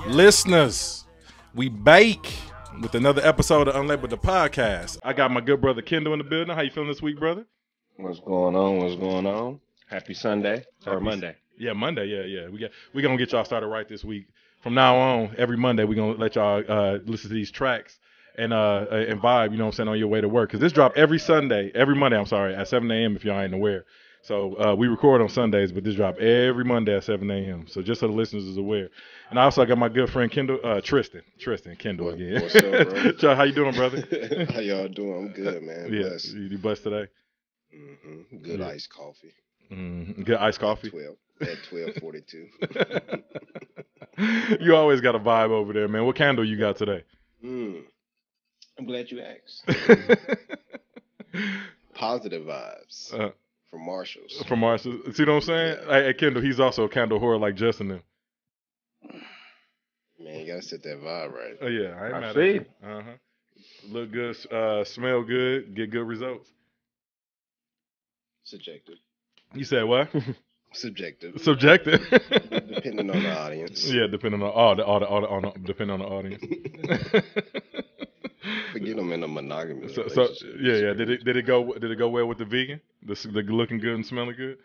Listeners, we bake with another episode of Unlabeled the podcast. I got my good brother Kendall in the building. How you feeling this week, brother? What's going on? What's going on? Happy Sunday or Monday? Yeah, Monday. Yeah. We gonna get y'all started right this week. From now on, every Monday we gonna let y'all listen to these tracks and vibe. You know what I'm saying, on your way to work, because this drop every Monday. I'm sorry, at 7 a.m. if y'all ain't aware. So we record on Sundays, but this drop every Monday at 7 a.m. So just so the listeners is aware. And I also got my good friend Kendall, Tristan Kendall again. What's up, bro? How you doing, brother? How y'all doing? I'm good, man. Yeah, Blessed. You blessed today? Mm-hmm. Good iced coffee. Mm-hmm. Good iced coffee? At 12:42. You always got a vibe over there, man. What candle you got today? I'm glad you asked. Positive vibes. From Marshalls. From Marshalls. See what I'm saying? Yeah. Hey, Kendall, he's also a candle whore like Justin them. Man, you gotta set that vibe right. Oh yeah, I ain't mad at you. Look good, smell good, get good results. Subjective. You said what? Subjective. Depending on the audience. Yeah, depending on depending on the audience. Forget them in a monogamous relationship. Yeah. Did it go well with the vegan? The looking good and smelling good?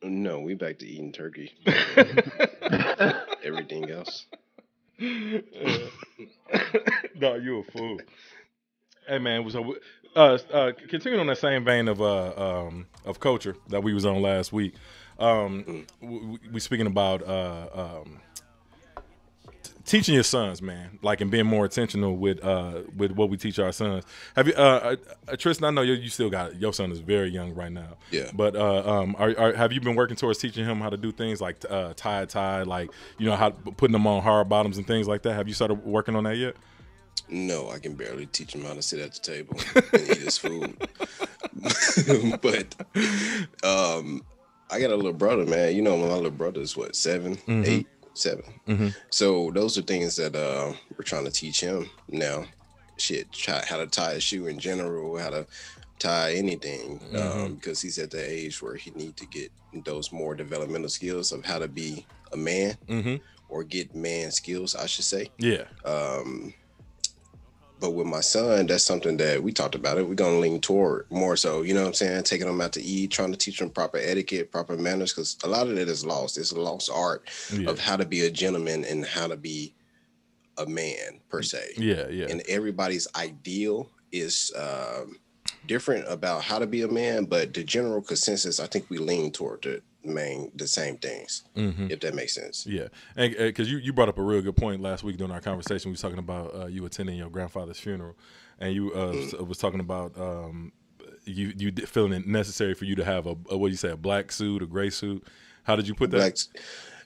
No, we back to eating turkey. Everything else. No, you a fool. Hey man, so continuing on that same vein of culture that we was on last week, we speaking about teaching your sons, man, like, and being more intentional with what we teach our sons. Have you, Tristan? I know you still got your son is very young right now. Yeah. But have you been working towards teaching him how to do things like tie, like, you know, how putting them on hard bottoms and things like that? Have you started working on that yet? No, I can barely teach him how to sit at the table and eat his food. But I got a little brother, man. You know, my little brother is what, 7, 8, 7. Mm-hmm. So those are things that we're trying to teach him now. How to tie a shoe in general, how to tie anything, because he's at the age where he needs to get those more developmental skills of how to be a man, or get man skills, I should say. Yeah. But with my son, that's something that we talked about it. We're going to lean toward more so, you know what I'm saying? Taking them out to eat, trying to teach them proper etiquette, proper manners, because a lot of it is lost. It's a lost art of how to be a gentleman and how to be a man, per se. Yeah. And everybody's ideal is different about how to be a man, but the general consensus, I think we lean toward the same things, if that makes sense. Yeah, and because you brought up a real good point last week during our conversation. We was talking about you attending your grandfather's funeral, and you was talking about you feeling it necessary for you to have a what do you say, a black suit, a gray suit. How did you put that?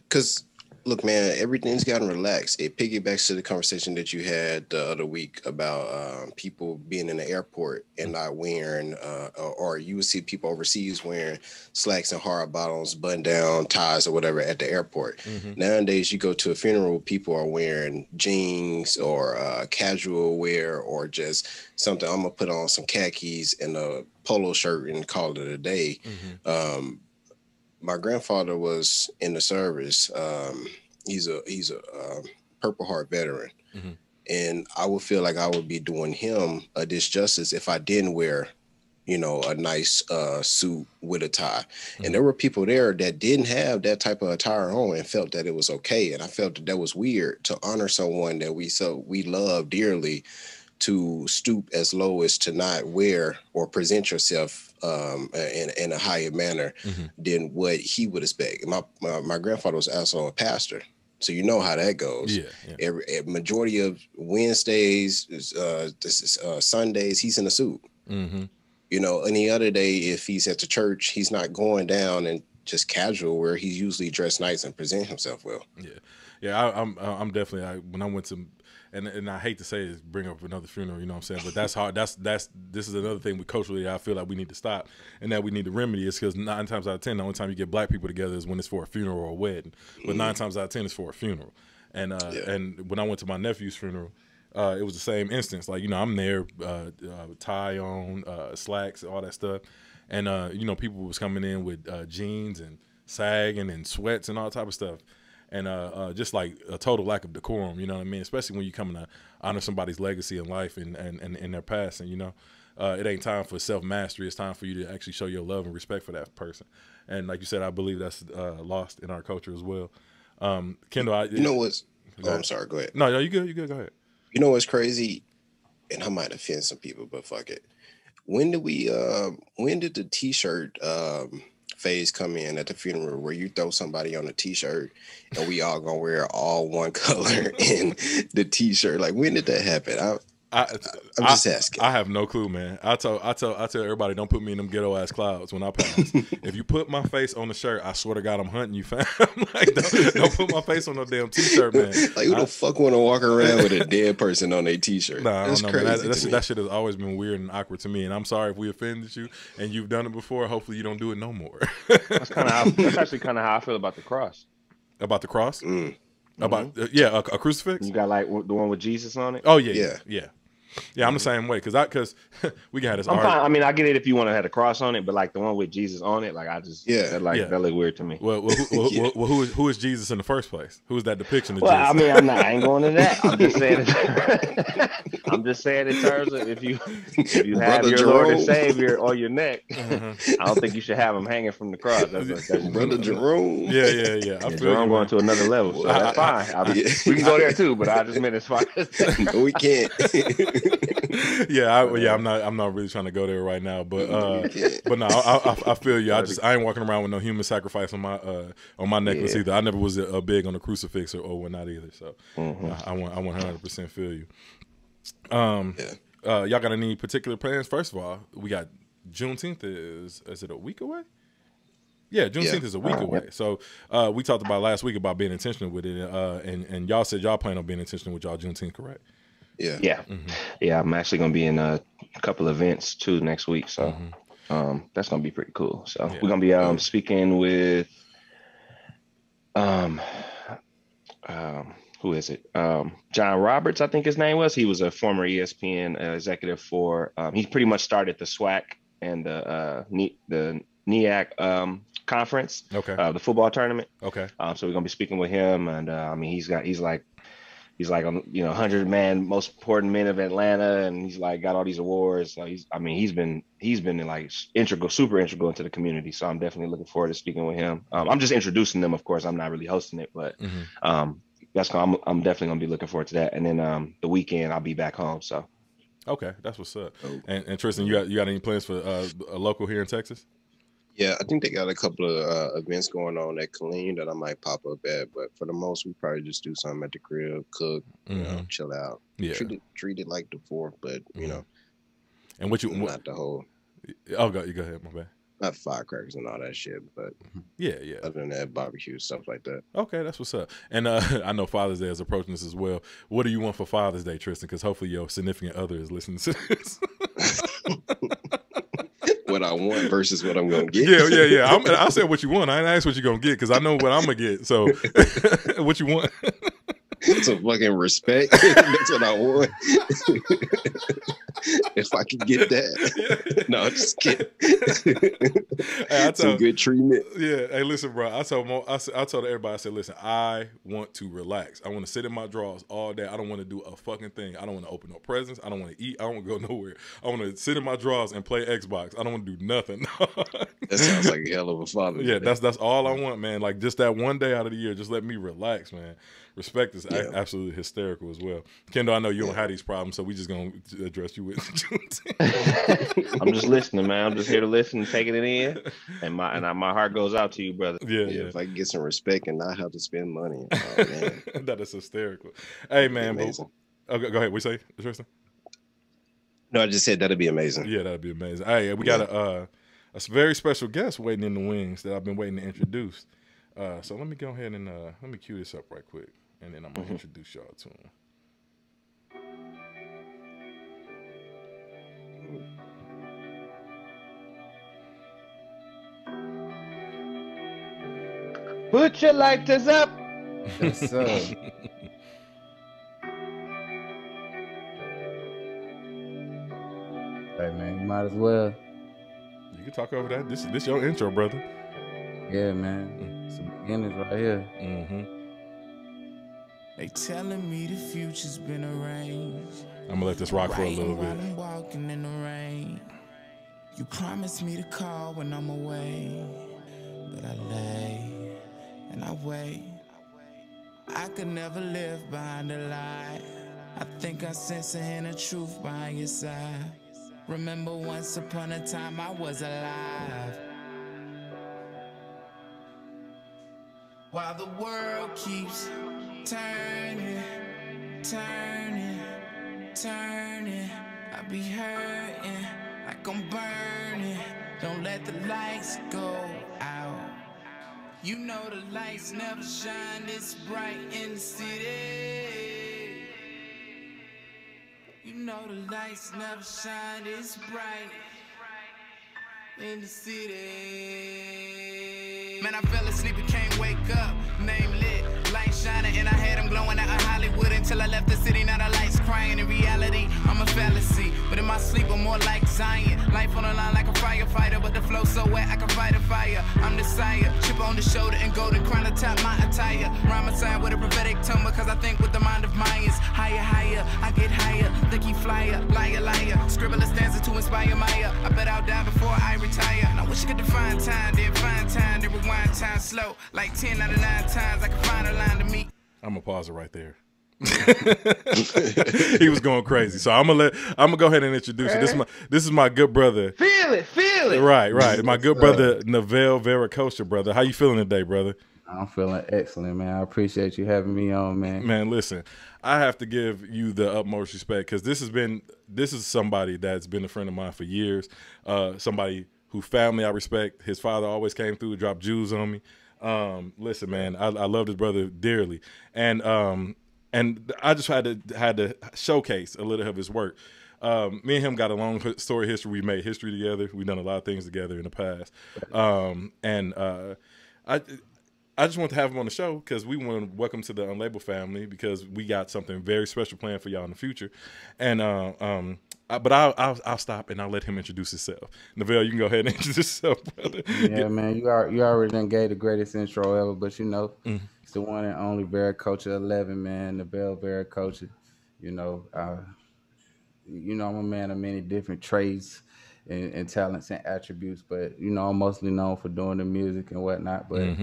Because look, man, everything's gotten relaxed. It piggybacks to the conversation that you had the other week about people being in the airport and not wearing, or you would see people overseas wearing slacks and hard bottoms, button down ties or whatever at the airport. Nowadays, you go to a funeral, people are wearing jeans or casual wear, or just something. I'm gonna put on some khakis and a polo shirt and call it a day. My grandfather was in the service. He's a Purple Heart veteran, and I would feel like I would be doing him a disjustice if I didn't wear, you know, a nice suit with a tie. And there were people there that didn't have that type of attire on and felt that it was okay. And I felt that was weird to honor someone that we love dearly, to stoop as low as to not wear or present yourself in a higher manner than what he would expect. My grandfather was also a pastor, so you know how that goes. Yeah. Every majority of Wednesdays, Sundays, he's in a suit. You know, any other day, if he's at the church, he's not going down and just casual, where he's usually dressed nice and present himself well. Yeah. I'm definitely when I went to. And I hate to say this, bring up another funeral, you know what I'm saying? But that's hard. This is another thing with culturally I feel like we need to stop, and that we need to remedy is because 9 times out of 10, the only time you get black people together is when it's for a funeral or a wedding. But 9 times out of 10, it's for a funeral. And when I went to my nephew's funeral, it was the same instance. Like, you know, I'm there, tie on, slacks, all that stuff. And, you know, people was coming in with jeans and sagging and sweats and all type of stuff. and just like a total lack of decorum. You know what I mean? Especially when you come to honor somebody's legacy in life and in their passing. You know, it ain't time for self mastery. It's time for you to actually show your love and respect for that person. And like you said, I believe that's lost in our culture as well. Kendall, you know what's? Oh, I'm sorry. Go ahead. No, you good. You good. Go ahead. You know what's crazy? And I might offend some people, but fuck it. When did the T-shirt phase come in at the funeral where you throw somebody on a T-shirt and we all gonna wear all one color in the T-shirt? Like, when did that happen? I'm just asking. I have no clue, man. I tell everybody, don't put me in them ghetto ass clouds when I pass. If you put my face on the shirt, I swear to God, I'm hunting you, fam. Like, don't put my face on no damn T-shirt, man. Like, who the fuck want to walk around with a dead person on a T-shirt? Nah, that's I don't know, crazy. man. That shit has always been weird and awkward to me, and I'm sorry if we offended you and you've done it before. Hopefully, you don't do it no more. That's actually kind of how I feel about the cross. About the cross? About Mm-hmm. a crucifix? You got like the one with Jesus on it? Oh yeah. Yeah, I'm the same way because we got this. I'm fine. I mean, I get it if you want to have a cross on it, but like the one with Jesus on it, like I just that look weird to me. Well, who is Jesus in the first place? Who is that depiction of Jesus? I mean, I ain't going to that. I'm just saying in terms of if you have your Jerome. Lord and Savior on your neck, I don't think you should have him hanging from the cross. That's Brother Jerome. Yeah. I feel Jerome going to another level, so that's fine. We can go there too, but I just meant as far as no, we can't. I'm not really trying to go there right now, but no, I feel you. I ain't walking around with no human sacrifice on my necklace either. I never was big on the crucifix or whatnot either. So I 100% feel you. Y'all got any particular plans? First of all, we got Juneteenth is it a week away? Yeah, Juneteenth is a week away. So we talked about last week about being intentional with it, and y'all said y'all plan on being intentional with y'all Juneteenth, correct? Yeah. I'm actually going to be in a couple events too next week, so that's going to be pretty cool. So we're going to be speaking with who is it? John Roberts, I think his name was. He was a former ESPN executive for. He pretty much started the SWAC and the NEAC conference. Okay. The football tournament. Okay. So we're going to be speaking with him, and I mean he's like on 100-man most important men of Atlanta, and he's like got all these awards. So he's been like super integral into the community. So I'm definitely looking forward to speaking with him. I'm just introducing them, of course. I'm not really hosting it, but I'm definitely gonna be looking forward to that. And then the weekend I'll be back home. So okay, that's what's up. And Tristan, you got any plans for a local here in Texas? Yeah, I think they got a couple of events going on at Killeen that I might pop up at, but for the most, we probably just do something at the crib, cook, chill out. Yeah, treat it like the 4th, but you know. And what you not the whole. Oh, you go ahead, my bad. Not firecrackers and all that shit, but yeah. Other than that, barbecue stuff like that. Okay, that's what's up. And I know Father's Day is approaching us as well. What do you want for Father's Day, Tristan? Because hopefully your significant other is listening to this. What I want versus what I'm gonna get. Yeah. I said what you want. I ain't asked what you're gonna get because I know what I'm gonna get. So, what you want? Some fucking respect. That's what I want. If I can get that. No, I'm just kidding. Hey, some good treatment. Yeah. Hey, listen, bro. I told everybody, I said, listen, I want to relax. I want to sit in my drawers all day. I don't want to do a fucking thing. I don't want to open no presents. I don't want to eat. I don't want to go nowhere. I want to sit in my drawers and play Xbox. I don't want to do nothing. That sounds like a hell of a father. Yeah, that's all I want, man. Like just that one day out of the year, just let me relax, man. Respect is absolutely hysterical as well. Kendall, I know you don't have these problems, so we just gonna address you with I'm just listening, man. I'm just here to listen and taking it in, and my heart goes out to you, brother. Yeah. If I can get some respect and not have to spend money, oh, man. That is hysterical. Hey, man, go ahead. We say, Tristan? No, I just said that'd be amazing. Yeah, that'd be amazing. Hey, we got a very special guest waiting in the wings that I've been waiting to introduce. So let me go ahead and let me cue this up right quick, and then I'm gonna introduce y'all to him. Put your lighters up. Yes, sir. Hey, man, you might as well. You can talk over that. This your intro, brother. Yeah, man. It's the beginnings right here. They telling me the future's been arranged. I'm gonna let this rock for a little bit. I'm walking in the rain. You promised me to call when I'm away, but I lay and I wait. I could never live behind a lie. I think I sense a hint of truth behind your side. Remember once upon a time I was alive. While the world keeps turning, turning, turning, I be hurting like I'm burning. Don't let the lights go out. You know the lights never shine this bright in the city. You know the lights never shine this bright in the city. Man, I fell asleep and can't wake up. Name lit, light shining, and I had them glowing out of Hollywood until I left the city. Now the lights crying. In reality, I'm a fallacy, but in my sleep I'm more like Zion. Life on the line like a firefighter, but the flow so wet I can fight a fire. I'm the sire, chip on the shoulder and golden crown atop my attire. Rhyme a sign with a prophetic tongue because I think with the mind of Mayans. Higher, higher, I get higher, the key flyer, liar, liar. Scribble a stanza to inspire Maya. I bet I'll die before I retire. And I wish I could define time, then find time, then rewind time slow. Like 10 out of 9 times I can find a line to meet. I'm gonna pause it right there. He was going crazy, so I'm gonna go ahead and introduce you. This is my good brother. Feel it. Right. My good brother Nevelle Viracocha, brother. How you feeling today, brother? I'm feeling excellent, man. I appreciate you having me on, man. Man, listen, I have to give you the utmost respect because this is somebody that's been a friend of mine for years. Somebody whose family I respect. His father always came through, dropped Jews on me. Listen, man, I love this brother dearly, and I just had to showcase a little of his work. Me and him got a long story history. We made history together. We've done a lot of things together in the past, I just want to have him on the show because we want to welcome to the Unlabeled family because we got something very special planned for y'all in the future, and but I'll stop and I'll let him introduce himself. Nevelle, you can go ahead and introduce yourself, brother. Yeah, man, you already done gave the greatest intro ever, but you know, it's the one and only Viracocha 11, man, Nevelle Viracocha. You know, I'm a man of many different traits and talents and attributes, but you know, I'm mostly known for doing the music and whatnot. But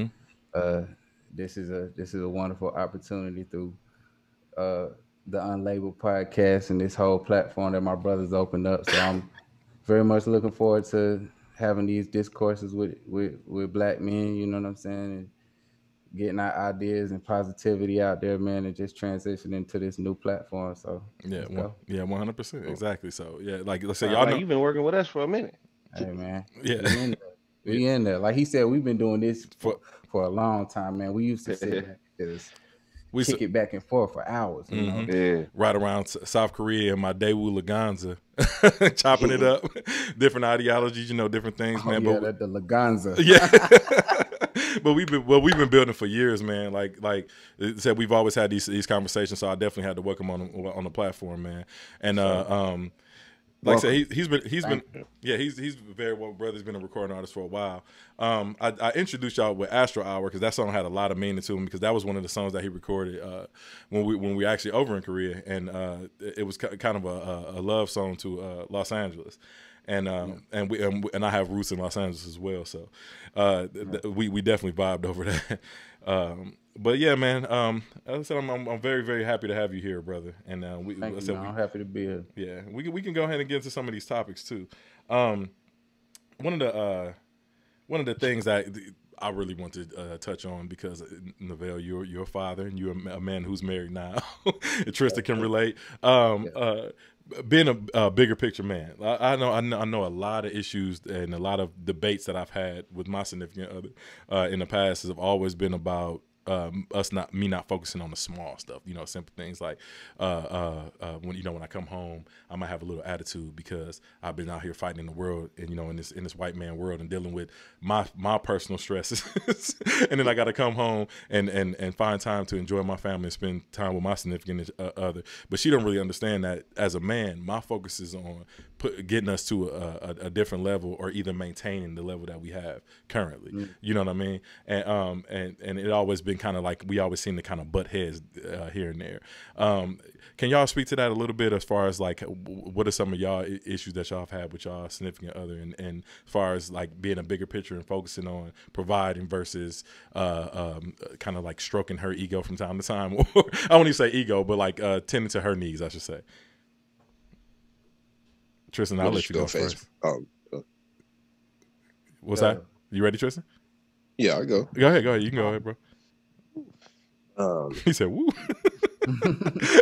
this is a wonderful opportunity through the Unlabeled podcast and this whole platform that my brothers opened up. So I'm very much looking forward to having these discourses with black men, you know what I'm saying, and getting our ideas and positivity out there, man, and just transitioning to this new platform. So yeah, 100%, exactly. So yeah, like let's say y'all know you've been working with us for a minute. Hey, man, yeah, we in there. Like he said, we've been doing this for a long time, man. We used to sit we kick it back and forth for hours, you know? Yeah. Right around South Korea in my Daewoo Laganza, chopping it up, different ideologies, you know, different things, man. Yeah, but the Laganza. Yeah. But we've been building for years, man. Like it said, we've always had these conversations, so I definitely had to welcome on the platform, man. And like I said, he's very well, brother's been a recording artist for a while. I introduced y'all with Astro Hour because that song had a lot of meaning to him because that was one of the songs that he recorded when we actually over in Korea, and it was kind of a love song to Los Angeles. And I have roots in Los Angeles as well, so we definitely vibed over that. But yeah, man, as I said, I'm very, very happy to have you here, brother. And I'm happy to be here. Yeah, we can go ahead and get into some of these topics too. One of the things that I really want to touch on because Nevelle, you're a father and you're a man who's married now. Tristan can relate. Being a bigger picture man, I know a lot of issues and a lot of debates that I've had with my significant other in the past have always been about me not focusing on the small stuff, you know, simple things like when I come home, I might have a little attitude because I've been out here fighting in the world and, you know, in this white man world and dealing with my personal stresses. And then I got to come home and find time to enjoy my family and spend time with my significant other. But she don't really understand that as a man, my focus is on getting us to a different level, or either maintaining the level that we have currently. You know what I mean? And it always been kind of like we always seem to kind of butt heads here and there. Can y'all speak to that a little bit, as far as like what are some of y'all issues that y'all have had with y'all significant other, and as far as like being a bigger picture and focusing on providing versus kind of like stroking her ego from time to time, or I won't even say ego, but like tending to her needs, I should say. Tristan, I'll let you go first. What's that? You ready, Tristan? Yeah, I go. Go ahead. You can go ahead, bro. He said, "Woo."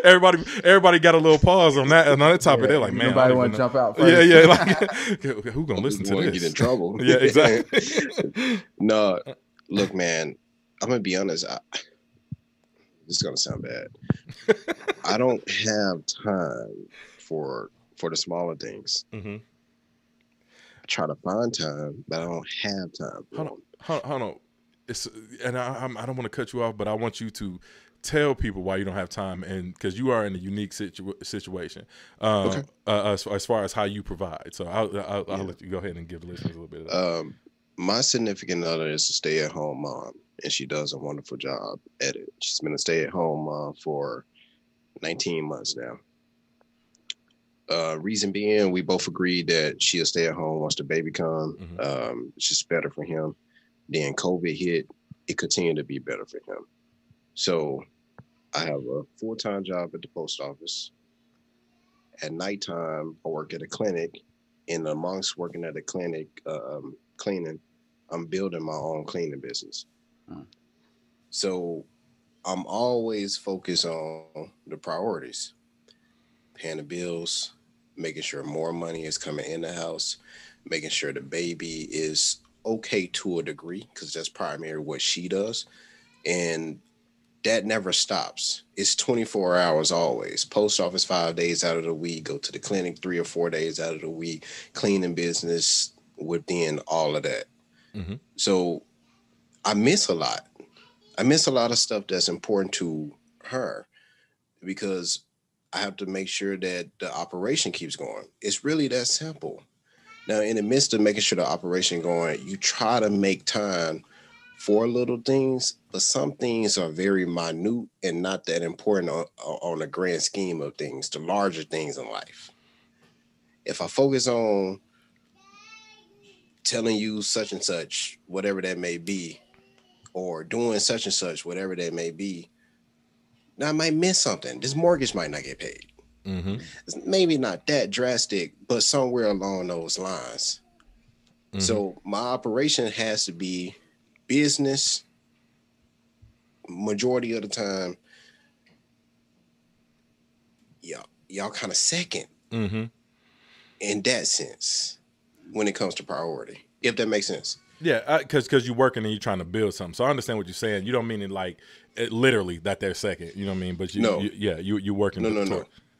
everybody got a little pause on that topic. Yeah, they're like, "Man, nobody want to jump out first." Yeah. Like, who gonna listen to this? Get in trouble. Yeah, exactly. No, look, man. I'm gonna be honest. This is gonna sound bad. I don't have time for the smaller things. Mm-hmm. I try to find time, but I don't have time. Hold on. And I don't want to cut you off, but I want you to tell people why you don't have time, and because you are in a unique situation as far as how you provide. So I'll let you go ahead and give the listeners a little bit of that. My significant other is a stay-at-home mom, and she does a wonderful job at it. She's been a stay-at-home mom for 19 months now. Reason being, we both agreed that she'll stay at home once the baby comes. Mm-hmm. It's just better for him. Then COVID hit, it continued to be better for him. So I have a full-time job at the post office. At nighttime, I work at a clinic. And amongst working at a clinic, cleaning, I'm building my own cleaning business. So I'm always focused on the priorities. Paying the bills, making sure more money is coming in the house, making sure the baby is okay to a degree, because that's primarily what she does. And that never stops. It's 24 hours always. Post office 5 days out of the week, go to the clinic 3 or 4 days out of the week, cleaning business within all of that. Mm-hmm. So I miss a lot. I miss a lot of stuff that's important to her, because I have to make sure that the operation keeps going. It's really that simple. Now, in the midst of making sure the operation going, you try to make time for little things, but some things are very minute and not that important on the grand scheme of things, the larger things in life. If I focus on telling you such and such, whatever that may be, or doing such and such, whatever that may be, now I might miss something. This mortgage might not get paid. Mm-hmm. It's maybe not that drastic, but somewhere along those lines. Mm-hmm. So my operation has to be business majority of the time. Y'all kind of second in that sense when it comes to priority, if that makes sense. Yeah, because you're working and you're trying to build something. So I understand what you're saying. You don't mean it like literally that they're second. You know what I mean? But you're working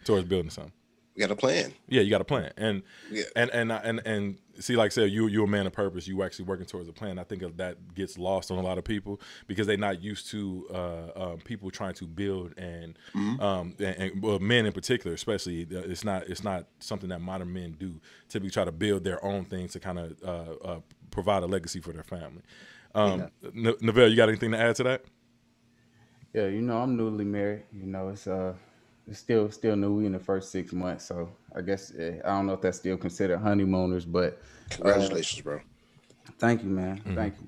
towards building something. We got a plan. Yeah, you got a plan. And see, like I said, you're a man of purpose. You actually working towards a plan. I think that gets lost on a lot of people because they're not used to people trying to build and well, men in particular, especially. It's not something that modern men do. Typically, try to build their own things to kind of provide a legacy for their family. Nevelle, you got anything to add to that? Yeah, I'm newly married. It's still new. We in the first 6 months, so I guess I don't know if that's still considered honeymooners, but congratulations, bro. Thank you, man. Mm-hmm. Thank you.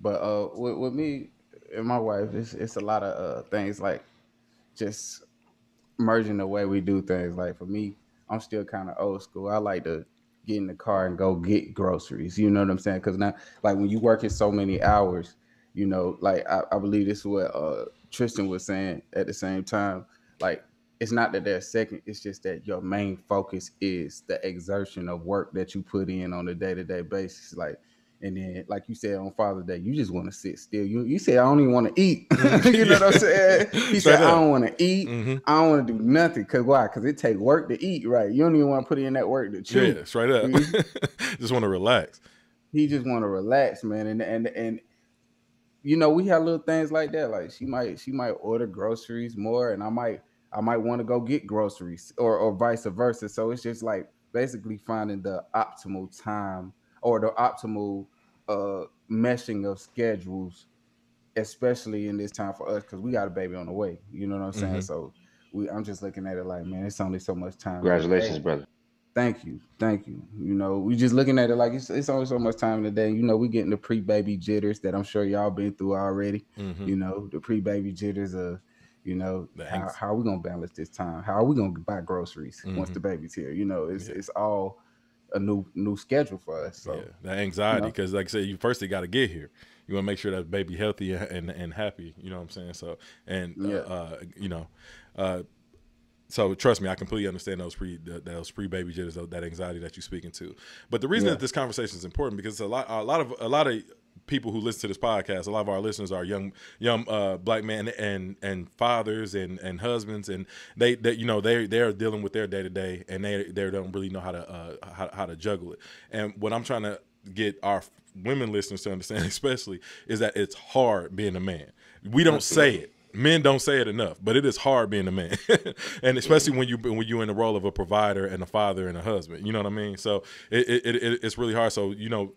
But with me and my wife, it's a lot of things like just merging the way we do things. Like for me, I'm still kind of old school. I like to get in the car and go get groceries. You know what I'm saying? Because now, like when you work in so many hours, like I believe this is what Tristan was saying at the same time. Like, it's not that they're second. It's just that your main focus is the exertion of work that you put in on a day-to-day basis. Like, and then, like you said on Father's Day, you just want to sit still. You said, I don't even want to eat. You know what I'm saying? He said, I don't want to eat. Mm-hmm. I don't want to do nothing. Because why? Because it takes work to eat, right? You don't even want to put in that work to chew. Yeah, straight up. Just want to relax. He just want to relax, man. And we have little things like that. Like she might order groceries more, and I might want to go get groceries or vice versa. So it's just like basically finding the optimal time or the optimal meshing of schedules, especially in this time for us because we got a baby on the way. You know what I'm saying? So I'm just looking at it like, man, it's only so much time in the Congratulations, day. brother. Thank you, thank you. You know, we just looking at it like it's only so much time in the day. You know, we getting the pre-baby jitters that I'm sure y'all been through already. You know, the pre-baby jitters of, you know, how are we gonna balance this time? How are we gonna buy groceries once the baby's here? You know, it's all a new schedule for us. So that anxiety, because like I said, you first got to get here. You want to make sure that baby healthy and happy. You know what I'm saying? So you know. So trust me, I completely understand those pre-baby jitters, that anxiety that you're speaking to. But the reason that this conversation is important because a lot of people who listen to this podcast, a lot of our listeners are young black men and fathers and husbands, and they you know they're dealing with their day to day, and they don't really know how to juggle it. And what I'm trying to get our women listeners to understand, especially, is that it's hard being a man. We don't say it. Men don't say it enough, but it is hard being a man, and especially when you're in the role of a provider and a father and a husband. You know what I mean? So it's really hard. So you know,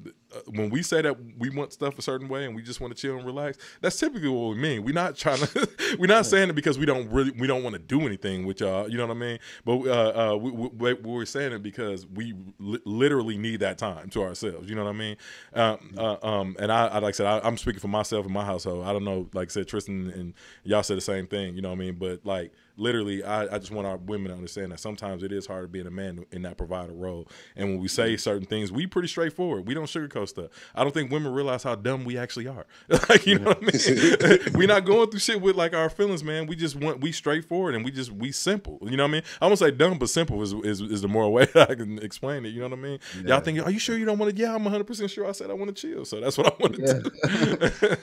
when we say that we want stuff a certain way and we just want to chill and relax, that's typically what we mean. We're not trying to, we're not saying it because we don't want to do anything with y'all. You know what I mean? But we're saying it because we literally need that time to ourselves. You know what I mean? And I like I said, I'm speaking for myself and my household. I don't know, like I said, Tristan and y'all said the same thing, you know what I mean? But like literally, I just want our women to understand that sometimes it is hard being a man in that provider role. And when we say certain things, we pretty straightforward. We don't sugarcoat stuff. I don't think women realize how dumb we actually are. Like, you know what I mean? We're not going through shit with like our feelings, man. We straightforward and we simple. You know what I mean? I won't say dumb, but simple is the more way that I can explain it. You know what I mean? Yeah. Y'all think, are you sure you don't want to? Yeah, I'm 100% sure I said I want to chill. So that's what I want to do.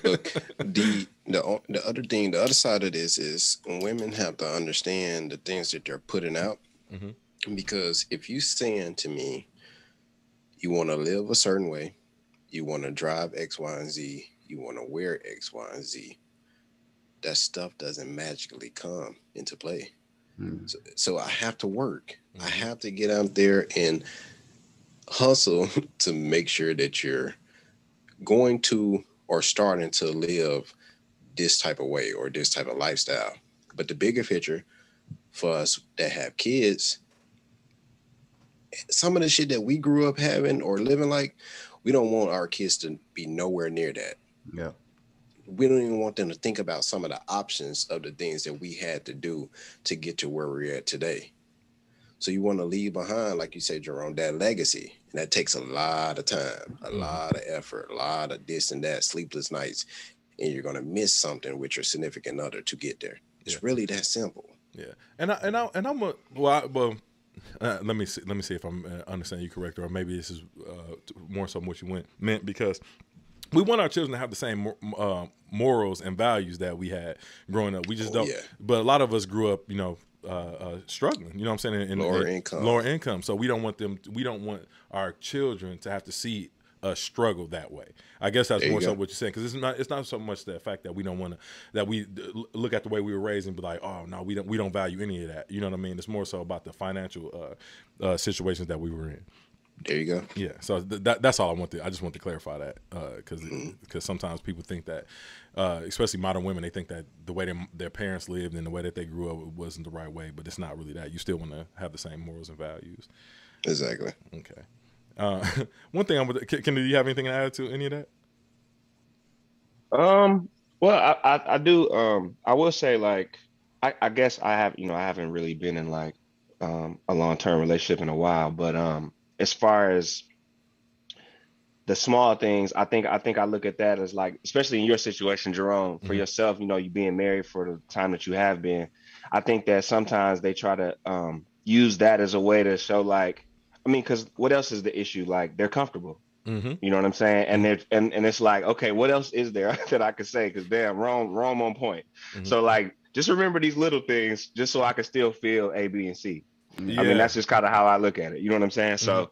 Look, the other side of this is women have to understand the things that they're putting out. Because if you saying to me, you want to live a certain way, you want to drive X, Y, and Z, you want to wear X, Y, and Z, that stuff doesn't magically come into play. So I have to work. I have to get out there and hustle to make sure that you're going to or starting to live this type of way or this type of lifestyle. But the bigger picture for us that have kids, some of the shit that we grew up having or living like, we don't want our kids to be nowhere near that. Yeah. We don't even want them to think about some of the options of the things that we had to do to get to where we're at today. So you want to leave behind, like you said, Jerome, that legacy. And that takes a lot of time, a lot of effort, a lot of this and that, sleepless nights. And you're going to miss something with your significant other to get there. It's really that simple. Yeah. Let me see if I'm understanding you correct, or maybe this is more so what you meant, because we want our children to have the same morals and values that we had growing up. We just don't. Yeah. But a lot of us grew up, you know, struggling. You know what I'm saying? In lower income. So we don't want our children to have to see us struggle that way. I guess that's more so what you're saying, because it's not so much the fact that we don't want to, that we look at the way we were raised and be like, oh no, we don't value any of that. You know what I mean? It's more so about the financial situations that we were in. There you go. Yeah. So that's all I want to. I just want to clarify that because sometimes people think that, especially modern women, they think that the way their parents lived and the way that they grew up wasn't the right way, but it's not really that. You still want to have the same morals and values. Exactly. Okay. One thing do you have anything to add to any of that? Well, I do. I will say, like, I guess I haven't really been in like a long-term relationship in a while, but as far as the small things, I think I look at that as like, especially in your situation, Jerome, for yourself, you know, you being married for the time that you have been, I think that sometimes they try to use that as a way to show, like, I mean, because what else is the issue? Like, they're comfortable. You know what I'm saying? And and it's like, okay, what else is there that I could say? Because damn, Rome on point. So like, just remember these little things, just so I can still feel A, B, and C. Yeah. I mean, that's just kind of how I look at it. You know what I'm saying? So,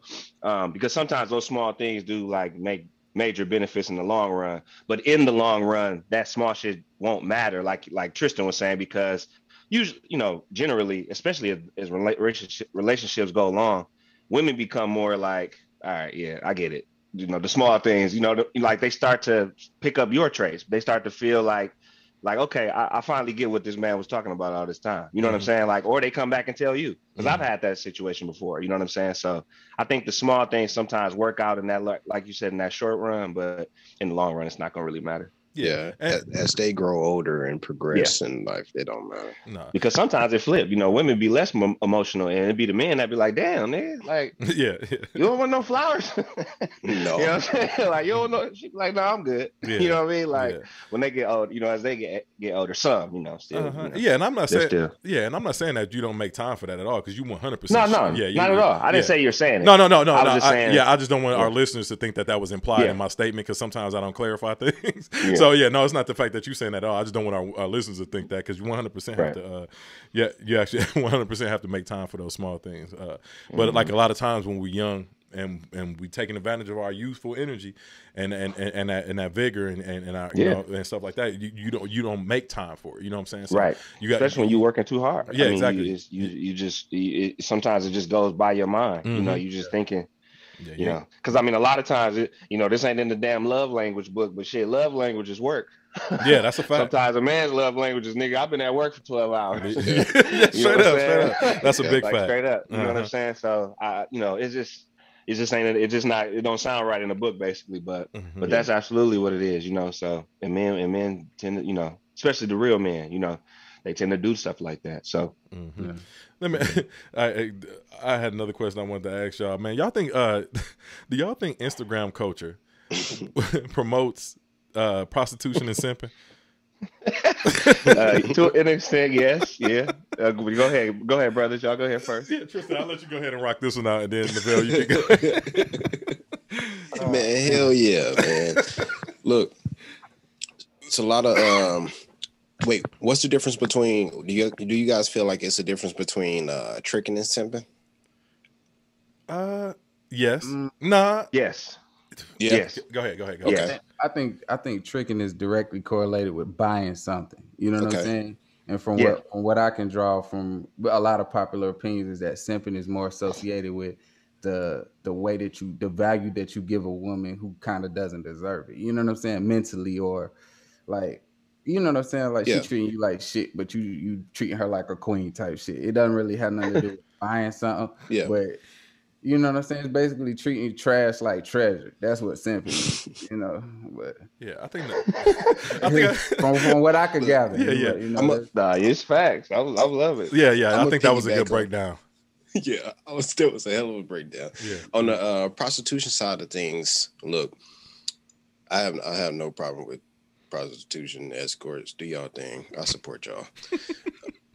because sometimes those small things do like make major benefits in the long run, but in the long run, that small shit won't matter. Like Tristan was saying, because usually, you know, generally, especially as relationships go along, women become more like, all right, yeah, I get it. You know, the small things, you know, like they start to pick up your traits. They start to feel like, okay, I finally get what this man was talking about all this time. You know what I'm saying? Like, or they come back and tell you, because I've had that situation before. You know what I'm saying? So I think the small things sometimes work out in that, like you said, in that short run, but in the long run, it's not going to really matter. Yeah, as they grow older and progress in life, it don't matter. No. Because sometimes it flip. You know, women be less emotional, and it'd be the men that be like, "Damn, man, like, yeah. You don't want no flowers." No, you know what I'm saying? Like, you don't know. She like, "No, I'm good." Yeah. You know what I mean? Like when they get old, you know, as they get older, some, you know, still. You know, yeah, and I'm not saying still. and I'm not saying that you don't make time for that at all, because you 100%. No, not at all. I didn't say you're saying it. No. I was just saying. I just don't want our listeners to think that was implied in my statement, because sometimes I don't clarify things. Yeah. So no, it's not the fact that you saying that at all. I just don't want our listeners to think that, because you 100% have to. You actually 100% have to make time for those small things. But like a lot of times when we're young and we taking advantage of our youthful energy and that vigor and our you know and stuff like that, you don't make time for it. You know what I'm saying? So right. Especially when you're working too hard. Yeah, I mean, exactly. You just sometimes it just goes by your mind. You know, you just thinking. You know, because I mean, a lot of times, this ain't in the damn love language book, but shit, love language is work. Yeah, that's a fact. Sometimes a man's love language is, nigga, I've been at work for 12 hours. Straight up. That's a big fact. Straight up. You know what I'm saying? So it don't sound right in the book, basically, but that's absolutely what it is, you know. So and men tend to, you know, especially the real men, you know, they tend to do stuff like that. So let me I had another question I wanted to ask y'all. Man, y'all think do y'all think Instagram culture promotes prostitution and simping? To an extent, yes. Yeah. Go ahead, brothers. Y'all go ahead first. Yeah, Tristan, I'll let you go ahead and rock this one out, and then Nevelle, you can go. Man, hell yeah, man. Look, it's a lot of wait, what's the difference between do you guys feel like it's a difference between tricking and simping? Yes. Nah. Yes. Yeah. Yes. Go ahead. Okay. I think tricking is directly correlated with buying something. You know what I'm saying? And from what I can draw from a lot of popular opinions is that simping is more associated with the way that the value that you give a woman who kind of doesn't deserve it. You know what I'm saying? Mentally, or like, you know what I'm saying? Like she treating you like shit, but you treating her like a queen type shit. It doesn't really have nothing to do with buying something. Yeah. But you know what I'm saying? It's basically treating you trash like treasure. That's what simping is, you know. But yeah, I think that. from what I could gather. Yeah. You know, it's facts. I love it. Yeah. I think that was a good breakdown. Yeah, I was still a hell of a breakdown. Yeah. On the prostitution side of things, look, I have no problem with prostitution, escorts. Do y'all thing. I support y'all.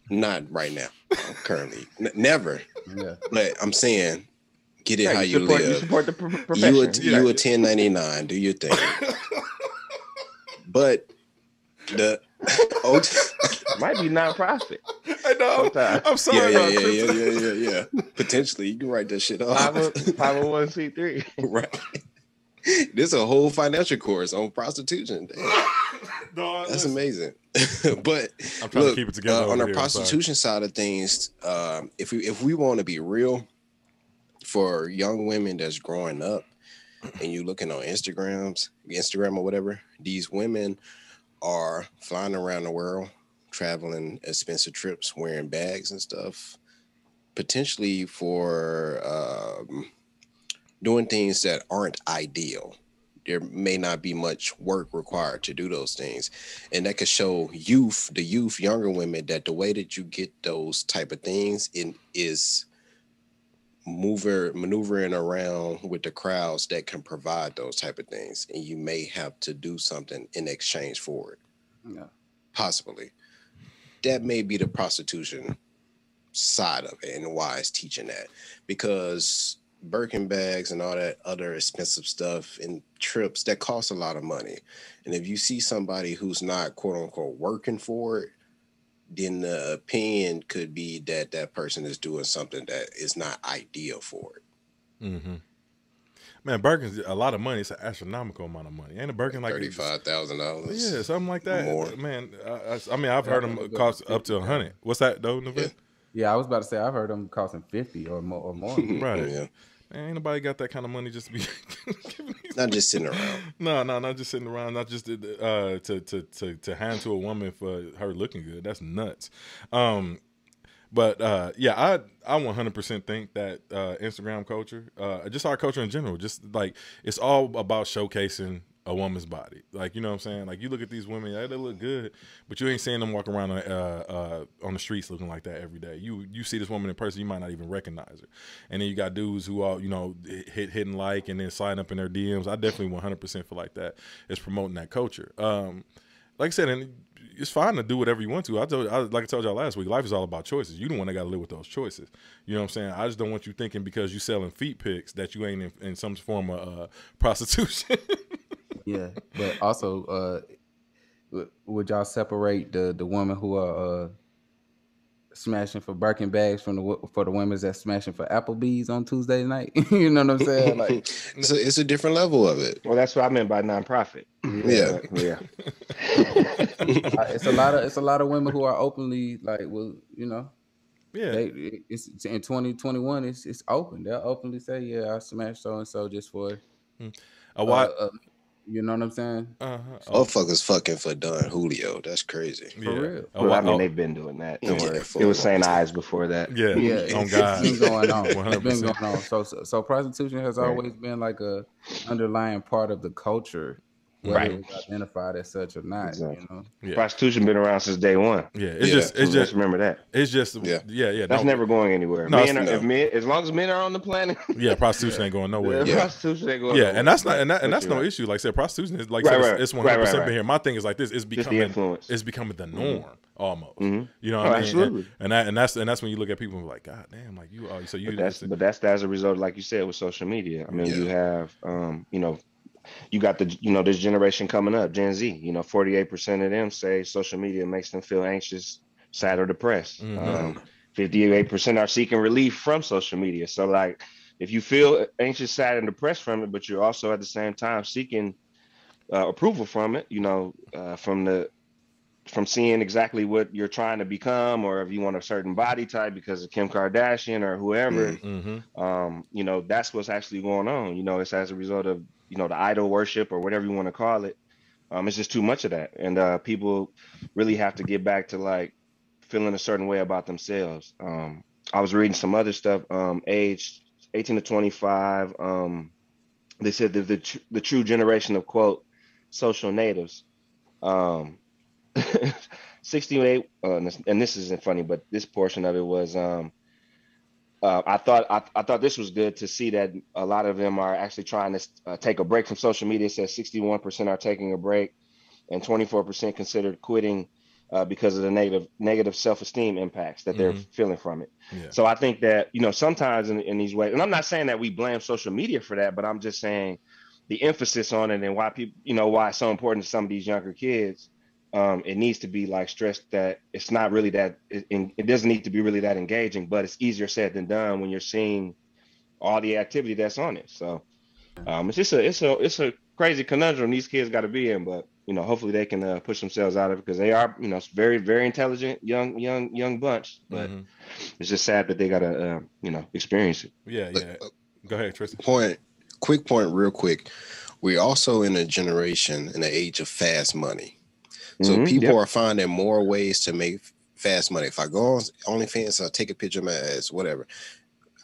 Not right now, currently, never. Yeah. But I'm saying, get it how you live. You support the profession. You a 1099. Do your thing. But the might be non-profit. I know. Sometimes. I'm sorry. Yeah. Potentially, you can write that shit off. 501c3. Right. There's a whole financial course on prostitution. No, that's amazing. But I'm trying to keep it together on the prostitution side of things, if we want to be real, for young women that's growing up and you looking on Instagram or whatever, these women are flying around the world, traveling expensive trips, wearing bags and stuff, potentially for doing things that aren't ideal. There may not be much work required to do those things. And that could show younger women, that the way that you get those type of things is maneuvering around with the crowds that can provide those type of things. And you may have to do something in exchange for it. Yeah. Possibly. That may be the prostitution side of it and why it's teaching that. Because Birkin bags and all that other expensive stuff and trips, that costs a lot of money. And if you see somebody who's not quote unquote working for it, then the opinion could be that that person is doing something that is not ideal for it. Mm-hmm. Man, Birkin's a lot of money. It's an astronomical amount of money. Ain't a Birkin like $35,000? Yeah, something like that. More. Man, I mean, I've heard them cost up to $100. What's that though, Nevelle? Yeah, I was about to say I've heard them costing 50 or more. Right. Yeah. Man, ain't nobody got that kind of money just to be giving these Not just sitting around. No, not just sitting around, not just to hand to a woman for her looking good. That's nuts. But yeah, I 100% think that Instagram culture, just our culture in general, just like it's all about showcasing a woman's body. Like, you know what I'm saying? Like, you look at these women, yeah, they look good, but you ain't seeing them walk around on the streets looking like that every day. You see this woman in person, you might not even recognize her. And then you got dudes who are, you know, hitting like and then sliding up in their DMs. I definitely 100% feel like that is promoting that culture. Like I said, and it's fine to do whatever you want to. Like I told y'all last week, life is all about choices. You the one that got to live with those choices. You know what I'm saying? I just don't want you thinking because you selling feet pics that you ain't in some form of prostitution. Yeah, but also, would y'all separate the women who are smashing for Birkin bags for the women that's smashing for Applebee's on Tuesday night? You know what I'm saying? Like, it's a different level of it. Well, that's what I meant by nonprofit. Yeah. Yeah. It's a lot of women who are openly like, well, you know, Yeah. It's in 2021. It's open. They'll openly say, yeah, I smashed so and so just for you know what I'm saying? Motherfuckers fucking for Don Julio. That's crazy. For real. Well, I mean, they've been doing that. Don't worry. for It was a St. long time. Eyes before that. Yeah. On God. It's been going on. 100%. It's been going on. So prostitution has always been like a underlying part of the culture, whether it was identified as such or not. Exactly. You know? Yeah. Prostitution been around since day one. Yeah. It's just Let's remember that. It's just Yeah. That's never going anywhere. No, As long as men are on the planet, Yeah, prostitution ain't going nowhere. prostitution ain't going Yeah, nowhere. and that's not that's no right. issue. Like I said, prostitution is like it's 100% right. been here. My thing is like this: it's becoming influence. it's becoming the norm almost. Mhm. You know what I mean? Absolutely. And that's when you look at people and be like, God damn, like you. So you. But that's as a result, like you said, with social media. I mean, you have you know, you got this generation coming up, Gen Z. 48% of them say social media makes them feel anxious, sad, or depressed. 58% are seeking relief from social media. So, like, if you feel anxious, sad, and depressed from it, but you're also at the same time seeking approval from it, from seeing exactly what you're trying to become, or if you want a certain body type because of Kim Kardashian or whoever, that's what's actually going on. It's as a result of the idol worship or whatever you want to call it. It's just too much of that, and people really have to get back to like feeling a certain way about themselves. I was reading some other stuff. Age 18 to 25. They said that the true generation of quote social natives. 68, and this isn't funny, but this portion of it was. I thought this was good to see that a lot of them are actually trying to take a break from social media. It says 61% are taking a break, and 24% considered quitting because of the negative self-esteem impacts that they're feeling from it. Yeah. So I think that sometimes in these ways, and I'm not saying that we blame social media for that, but I'm just saying the emphasis on it and why people, why it's so important to some of these younger kids. It needs to be like stressed that it's not really that it doesn't need to be really that engaging, but it's easier said than done when you're seeing all the activity that's on it. So it's a crazy conundrum these kids got to be in, but hopefully they can push themselves out of it because they are very, very intelligent young bunch, but it's just sad that they got to experience it. Yeah. Go ahead, Tristan. Quick point, real quick. We're also in a generation in the age of fast money. So people are finding more ways to make fast money. If I go on OnlyFans, I take a picture of my ass, whatever,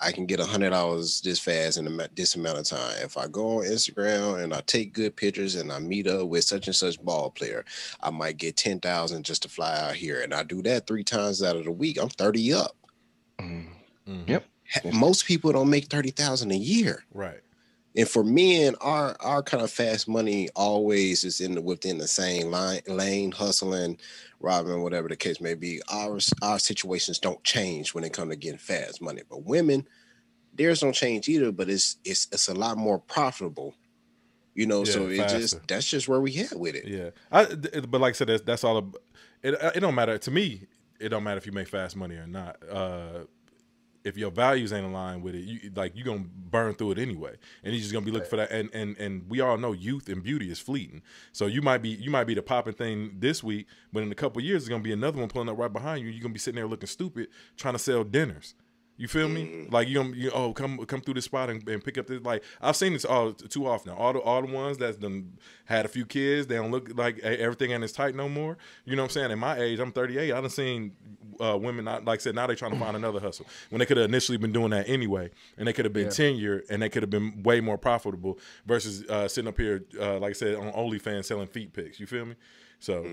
I can get $100 this fast in this amount of time. If I go on Instagram and I take good pictures and I meet up with such and such ball player, I might get 10,000 just to fly out here. And I do that 3 times out of the week. I'm 30 up. Yep. Most people don't make 30,000 a year. Right. And for men, our kind of fast money always is within the same lane, hustling, robbing, whatever the case may be. Our situations don't change when it comes to getting fast money. But women, theirs don't change either. But it's a lot more profitable, So that's just where we at with it. Yeah, but like I said, that's all. It don't matter to me. It don't matter if you make fast money or not. if your values ain't aligned with it, you're gonna burn through it anyway, and you're just gonna be looking for that. And we all know youth and beauty is fleeting. So you might be the popping thing this week, but in a couple of years, there's gonna be another one pulling up right behind you. You're gonna be sitting there looking stupid trying to sell dinners. You feel me? Like come through this spot and pick up this. Like I've seen this all too often. All the ones that's done had a few kids, they don't look like everything ain't as tight no more. You know what I'm saying? At my age, I'm 38. I done seen women, like I said, now they trying to find another hustle when they could have initially been doing that anyway, and they could have been tenured and they could have been way more profitable versus sitting up here, like I said, on OnlyFans selling feet pics. You feel me? So.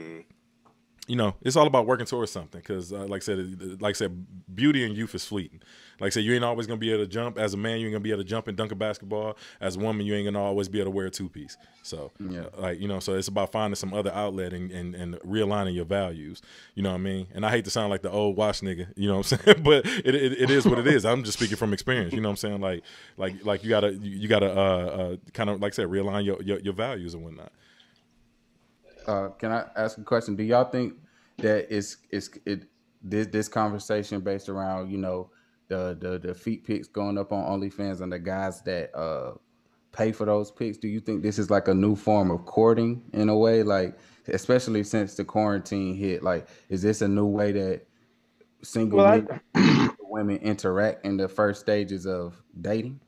You know, it's all about working towards something because, like I said, beauty and youth is fleeting. Like I said, you ain't always gonna be able to jump. As a man, you ain't gonna be able to jump and dunk a basketball. As a woman, you ain't gonna always be able to wear a two-piece. So, so it's about finding some other outlet and realigning your values. You know what I mean? And I hate to sound like the old wash nigga. You know what I'm saying? But it is what it is. I'm just speaking from experience. You know what I'm saying? Like you gotta kind of, like I said, realign your values and whatnot. Can I ask a question? Do y'all think that this conversation based around, you know, the feet pics going up on OnlyFans and the guys that pay for those pics, do you think this is like a new form of courting in a way? Like, especially since the quarantine hit, like, is this a new way that single men and women interact in the first stages of dating?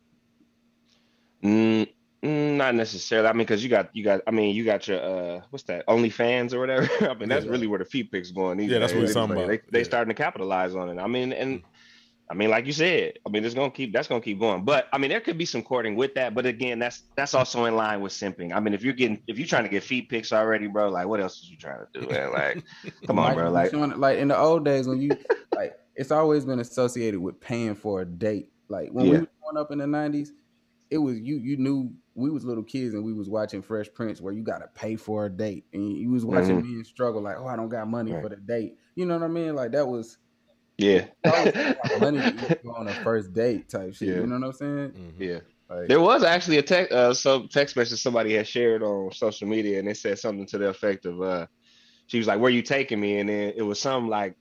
Not necessarily. I mean, because you got your what's that, OnlyFans or whatever. I mean, that's really where the feet pics going these days. That's what we're talking about. They starting to capitalize on it. I mean, and I mean, like you said, I mean, that's gonna keep going. But I mean, there could be some courting with that. But again, that's also in line with simping. I mean, if you're trying to get feet pics already, bro, like what else is you trying to do, man? Like, come on, bro. Like in the old days when you like, it's always been associated with paying for a date. Like when we were growing up in the 90s, it was you knew we was little kids and we was watching Fresh Prince where you got to pay for a date, and you was watching men struggle like, oh, I don't got money for the date. You know what I mean? Like that was money to go on a first date type shit. You know what I'm saying? Yeah. Like, there was actually a text message somebody had shared on social media, and it said something to the effect of she was like, "Where you taking me?" And then it was some like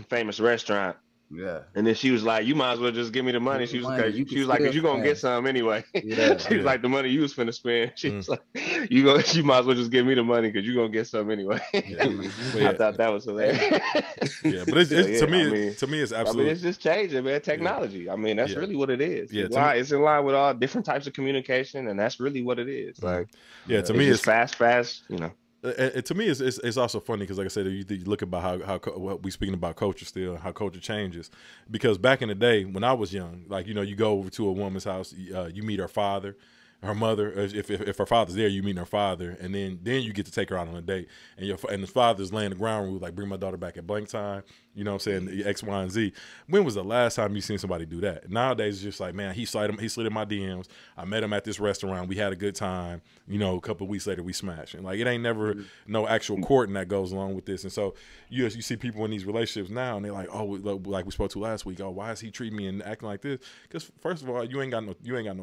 famous restaurant. Yeah. And then she was like, "You might as well just give me the money." She was like, "Cause you gonna get some anyway." She was like, "The money you was finna spend." She was like, "You might as well just give me the money because you gonna get some anyway." I thought that was hilarious. But it's to me, it's absolutely. I mean, it's just changing, man. Technology. I mean, that's really what it is. It's in line with all different types of communication, and that's really what it is. Like, to me, it's fast. You know. To me, it's also funny because, like I said, you look about how we speaking about culture still, how culture changes. Because back in the day when I was young, like, you know, you go over to a woman's house, you meet her father, her mother. If her father's there, you meet her father, and then you get to take her out on a date. And the father's laying the ground rule, like, bring my daughter back at blank time. You know what I'm saying? X, Y, and Z. When was the last time you seen somebody do that? Nowadays, it's just like, man, he slid in my DMs. I met him at this restaurant. We had a good time. You know, a couple of weeks later, we smashed. And like, it ain't never no actual courting that goes along with this. And so you see people in these relationships now, and they're like, oh, like we spoke to last week. Oh, why is he treating me and acting like this? Because first of all, you ain't got no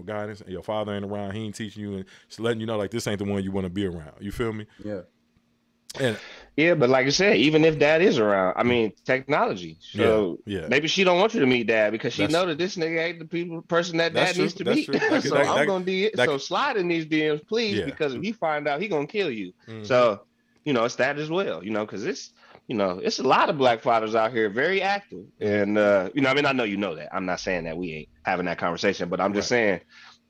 guidance. And your father ain't around. He ain't teaching you and just letting you know, like, this ain't the one you want to be around. You feel me? Yeah. But like I said, even if dad is around, I mean, technology. So maybe she don't want you to meet dad because she know that this nigga ain't the person that dad needs to meet. So I'm gonna do it. So slide in these DMs, please, because if he find out, he gonna kill you. So, you know, it's that as well. You know, because it's a lot of black fathers out here very active, and you know, I mean, I know you know that. I'm not saying that we ain't having that conversation, but I'm just saying,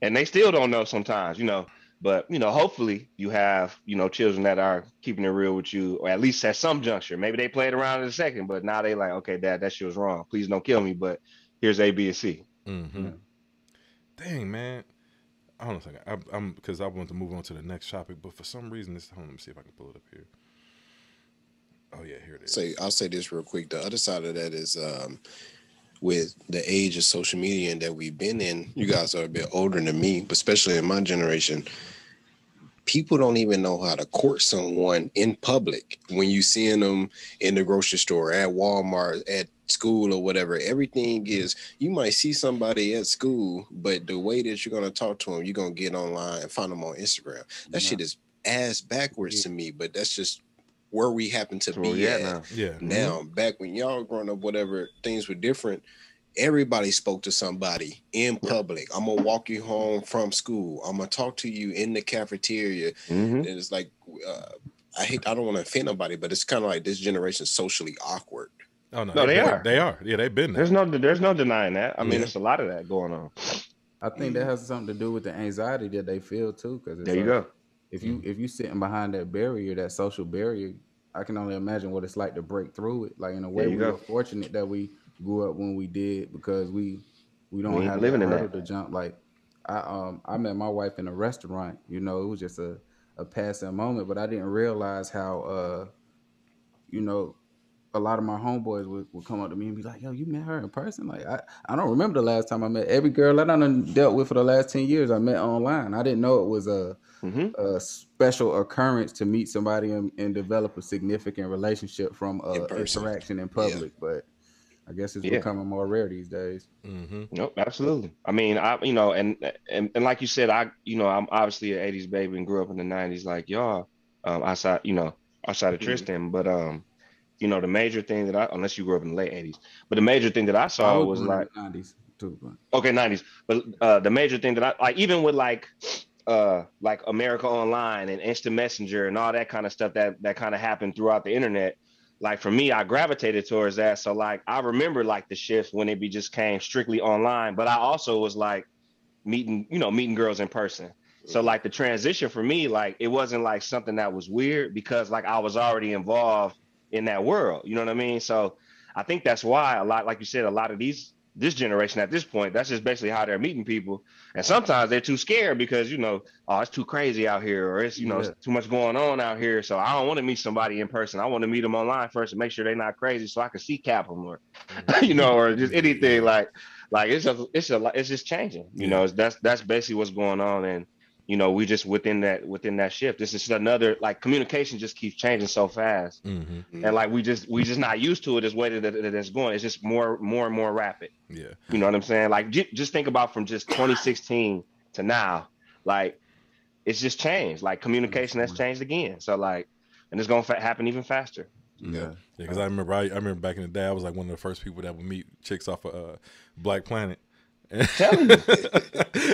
and they still don't know sometimes. You know. But, you know, hopefully you have, you know, children that are keeping it real with you, or at least at some juncture. Maybe they played around in a second, but now they like, okay, dad, that shit was wrong. Please don't kill me. But here's A, B, and C. Dang, man. Hold on a second. I'm because I want to move on to the next topic, but for some reason, let me see if I can pull it up here. Oh, yeah, here it is. I'll say this real quick. The other side of that is with the age of social media and that we've been in, you guys are a bit older than me, but especially in my generation, people don't even know how to court someone in public. When you seeing them in the grocery store, at Walmart, at school or whatever, everything is, you might see somebody at school, but the way that you're going to talk to them, you're going to get online and find them on Instagram. That shit is ass backwards to me, but that's just where we happen to be at now. Now, back when y'all growing up, whatever, things were different. Everybody spoke to somebody in public. I'm gonna walk you home from school. I'm gonna talk to you in the cafeteria. Mm-hmm. It's like I don't want to offend nobody, but it's kind of like this generation is socially awkward. Oh no, No, they are. They are. Yeah, they've been there. There's no denying that. I mean, there's a lot of that going on. I think that has something to do with the anxiety that they feel too. Because there you go. If you sitting behind that barrier, that social barrier, I can only imagine what it's like to break through it. Like in a way, we were fortunate that we grew up when we did, because we don't have living in that to jump. Like I met my wife in a restaurant. You know, it was just a passing moment, but I didn't realize how you know, a lot of my homeboys would come up to me and be like, "Yo, you met her in person?" Like I don't remember the last time I met every girl I done dealt with for the last 10 years. I met online. I didn't know it was a special occurrence to meet somebody and develop a significant relationship from interaction in public. But I guess it's becoming more rare these days. Nope, absolutely. I mean, and like you said, I'm obviously an 80s baby and grew up in the 90s like y'all, outside of Tristan. But the major thing that unless you grew up in the late 80s, but the major thing that I saw was like 90s too. Okay, 90s. But the major thing that I like, even with like America Online and Instant Messenger and all that kind of stuff that kind of happened throughout the internet. Like for me, I gravitated towards that. So like I remember like the shift when it just came strictly online, but I also was like meeting girls in person. So like the transition for me, like it wasn't like something that was weird because like I was already involved in that world. You know what I mean? So I think that's why a lot, like you said, a lot of this generation at this point, that's just basically how they're meeting people. And sometimes they're too scared because, it's too crazy out here, or it's, it's too much going on out here. So I don't want to meet somebody in person. I want to meet them online first and make sure they're not crazy so I can see cap them or, or just anything like it's just changing, that's basically what's going on. And, we just within that shift. This is another, like, communication just keeps changing so fast. And like we just not used to it as way that it's going. It's just more and more rapid. Yeah. You know what I'm saying? Like just think about from just 2016 to now, like it's just changed. Like communication has changed again. So like, and it's gonna happen even faster. Yeah. Because I remember back in the day, I was like one of the first people that would meet chicks off of Black Planet. Telling you.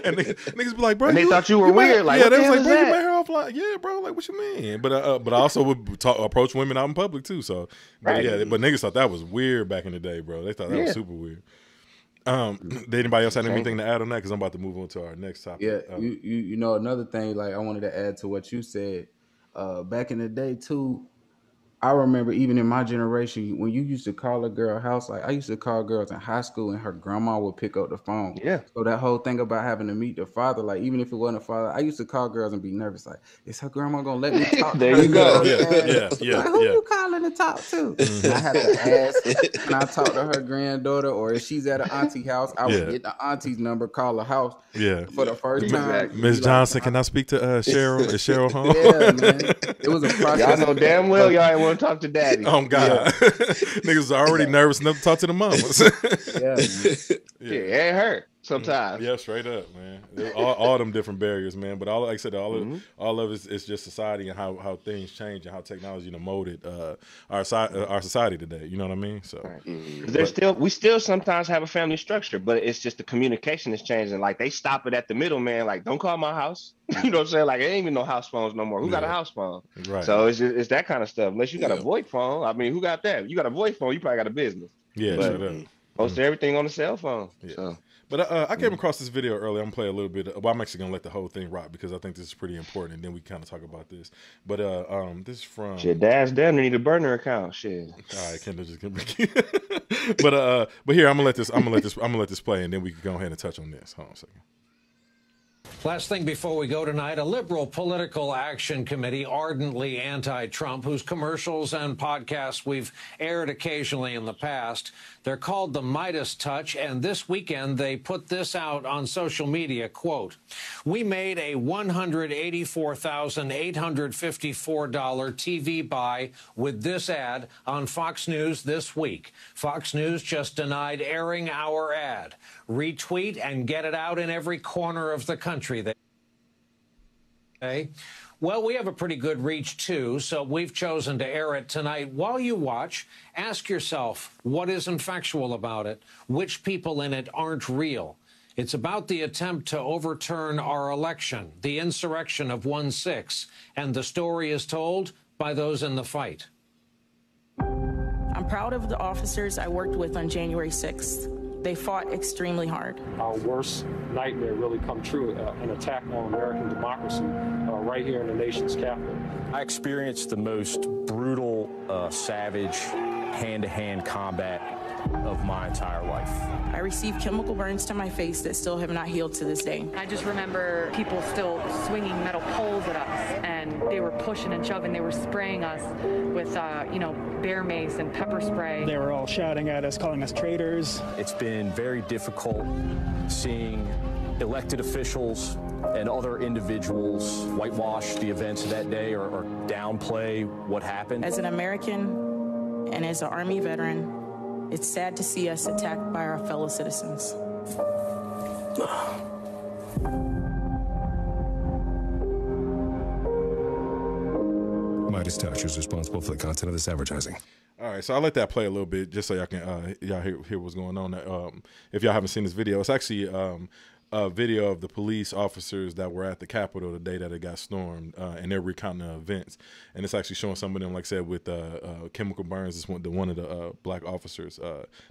And niggas be like, bro, and they thought you were weird. Like, yeah, they was like, bro, you met her offline. Yeah, bro, like, what you mean? But I also would approach women out in public too. So, but niggas thought that was weird back in the day, bro. They thought that was super weird. Did anybody else have anything to add on that? Because I'm about to move on to our next topic. Yeah, you know, another thing, like I wanted to add to what you said. Back in the day too, I remember even in my generation, when you used to call a girl house, like I used to call girls in high school and her grandma would pick up the phone. Yeah. So that whole thing about having to meet the father, like even if it wasn't a father, I used to call girls and be nervous, like, is her grandma gonna let me talk? There you go. Yeah. Like, who you calling to talk to? And I had to ask, can I talk to her granddaughter? Or if she's at an auntie house, I would get the auntie's number, call the house. Yeah. For the first time. Miss Johnson, can I speak to Cheryl? Is Cheryl home? Yeah, man. It was a process. Y'all know damn well y'all ain't want to talk to daddy. Oh God, niggas are already nervous enough to talk to the mamas. Yeah, it ain't hurt sometimes. Yeah, straight up, man. All them different barriers, man. But all, like I said, all of it is just society and how things change and how technology molded our society today. You know what I mean? So we still sometimes have a family structure, but it's just the communication is changing. Like they stop it at the middleman. Like, don't call my house. You know what I'm saying? Like, it ain't even no house phones no more. Who got a house phone? Right. So it's that kind of stuff. Unless you got a VoIP phone. I mean, who got that? You got a VoIP phone, you probably got a business. Yeah, but most of everything on the cell phone. Yeah. So. But I came across this video earlier. I'm gonna play a little bit. Well, I'm actually gonna let the whole thing rock because I think this is pretty important, and then we kind of talk about this. But this is from Dad's damn need a burner account. Shit. All right, Kendall just gonna but here I'm gonna let this play, and then we can go ahead and touch on this. Hold on a second. Last thing before we go tonight, a liberal political action committee, ardently anti-Trump, whose commercials and podcasts we've aired occasionally in the past. They're called the Midas Touch, and this weekend they put this out on social media, quote, "We made a $184,854 TV buy with this ad on Fox News this week. Fox News just denied airing our ad. Retweet and get it out in every corner of the country." Well, we have a pretty good reach, too, so we've chosen to air it tonight. While you watch, ask yourself, what isn't factual about it? Which people in it aren't real? It's about the attempt to overturn our election, the insurrection of 1/6, and the story is told by those in the fight. I'm proud of the officers I worked with on January 6th. They fought extremely hard. Our worst nightmare really come true, an attack on American democracy right here in the nation's capital. I experienced the most brutal, savage, hand-to-hand combat of my entire life. I received chemical burns to my face that still have not healed to this day. I just remember people still swinging metal poles at us, and they were pushing and shoving. They were spraying us with, bear mace and pepper spray. They were all shouting at us, calling us traitors. It's been very difficult seeing elected officials and other individuals whitewash the events of that day or downplay what happened. As an American and as an Army veteran, it's sad to see us attacked by our fellow citizens. Midas Touch is responsible for the content of this advertising. All right, so I'll let that play a little bit just so y'all can y'all hear what's going on. If y'all haven't seen this video, it's actually a video of the police officers that were at the Capitol the day that it got stormed, and they're recounting the events. And it's actually showing some of them, like I said, with chemical burns. It's one of the black officers,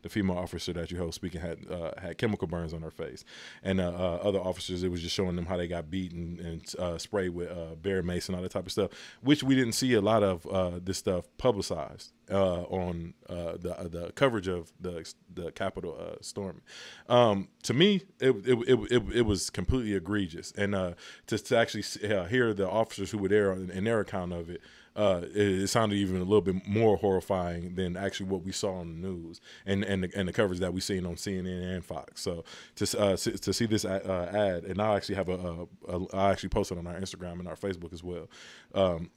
the female officer that you heard speaking had chemical burns on her face. And other officers, it was just showing them how they got beaten and sprayed with bear mace and all that type of stuff, which we didn't see a lot of this stuff publicized on the coverage of the Capitol storming. To me, it was completely egregious, and to actually hear the officers who were there and their account of it, it sounded even a little bit more horrifying than actually what we saw on the news and the coverage that we seen on CNN and Fox. So to see this ad, and I actually have I actually posted on our Instagram and our Facebook as well,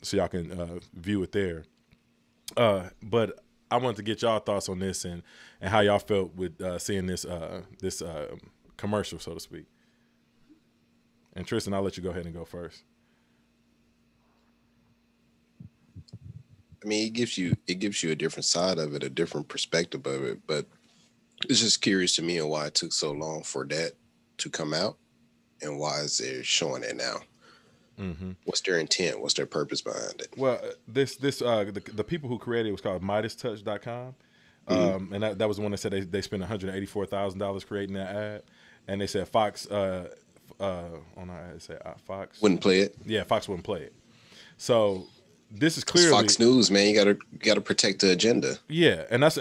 so y'all can view it there. But I wanted to get y'all thoughts on this and how y'all felt with seeing this commercial, so to speak. And Tristan, I'll let you go ahead and go first. I mean, it gives you a different side of it, a different perspective of it. But it's just curious to me and why it took so long for that to come out, and why is they showing it now? Mm-hmm. What's their intent? What's their purpose behind it? Well, the people who created it was called MidasTouch.com. Mm-hmm. And that was the one that said they spent $184,000 creating that ad, and they said Fox on our ad, they said Fox wouldn't play it. Yeah, Fox wouldn't play it. So this is clearly it's Fox News, man. You gotta protect the agenda. Yeah, and that's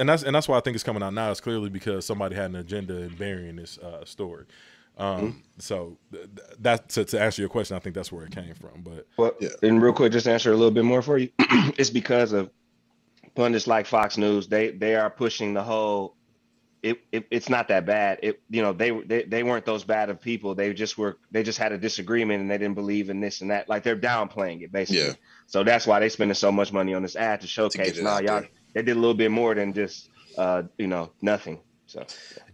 why I think it's coming out now. It's clearly because somebody had an agenda in burying this story. So that to answer your question, I think that's where it came from. But and real quick, just to answer a little bit more for you, it's because of pundits like Fox News. They are pushing the whole. It's not that bad. They weren't those bad of people. They just had a disagreement and they didn't believe in this and that. Like, they're downplaying it basically. Yeah. So that's why they spending so much money on this ad to showcase. Now y'all, they did a little bit more than just nothing. So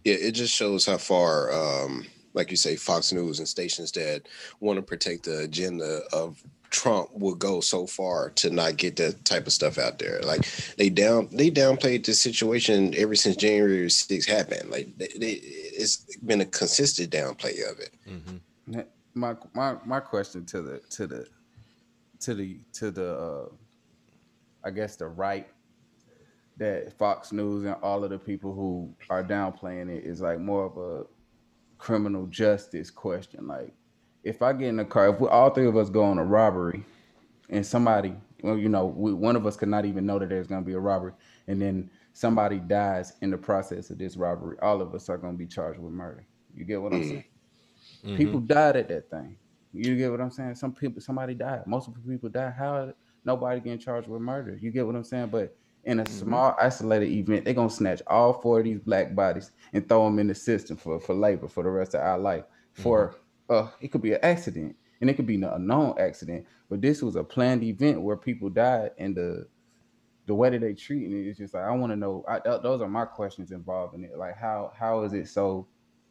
yeah, it just shows how far. Like you say, Fox News and stations that want to protect the agenda of Trump will go so far to not get that type of stuff out there. Like they downplayed the situation ever since January 6th happened. Like it's been a consistent downplay of it. Mm-hmm. My question to the I guess the right, that Fox News and all of the people who are downplaying it is like more of a criminal justice question. Like, if I get in a car, if all three of us go on a robbery and somebody, one of us could not even know that there's going to be a robbery, and then somebody dies in the process of this robbery, all of us are going to be charged with murder. You get what I'm saying? Mm-hmm. People died at that thing. You get what I'm saying? Somebody died. Most of the people died. How nobody getting charged with murder? You get what I'm saying? But in a small isolated event, they're going to snatch all four of these black bodies and throw them in the system for labor for the rest of our life. It could be an accident, and it could be a known accident, but this was a planned event where people died, and the way that they treat it is just like, I want to know. Those are my questions involved in it. Like, how is it so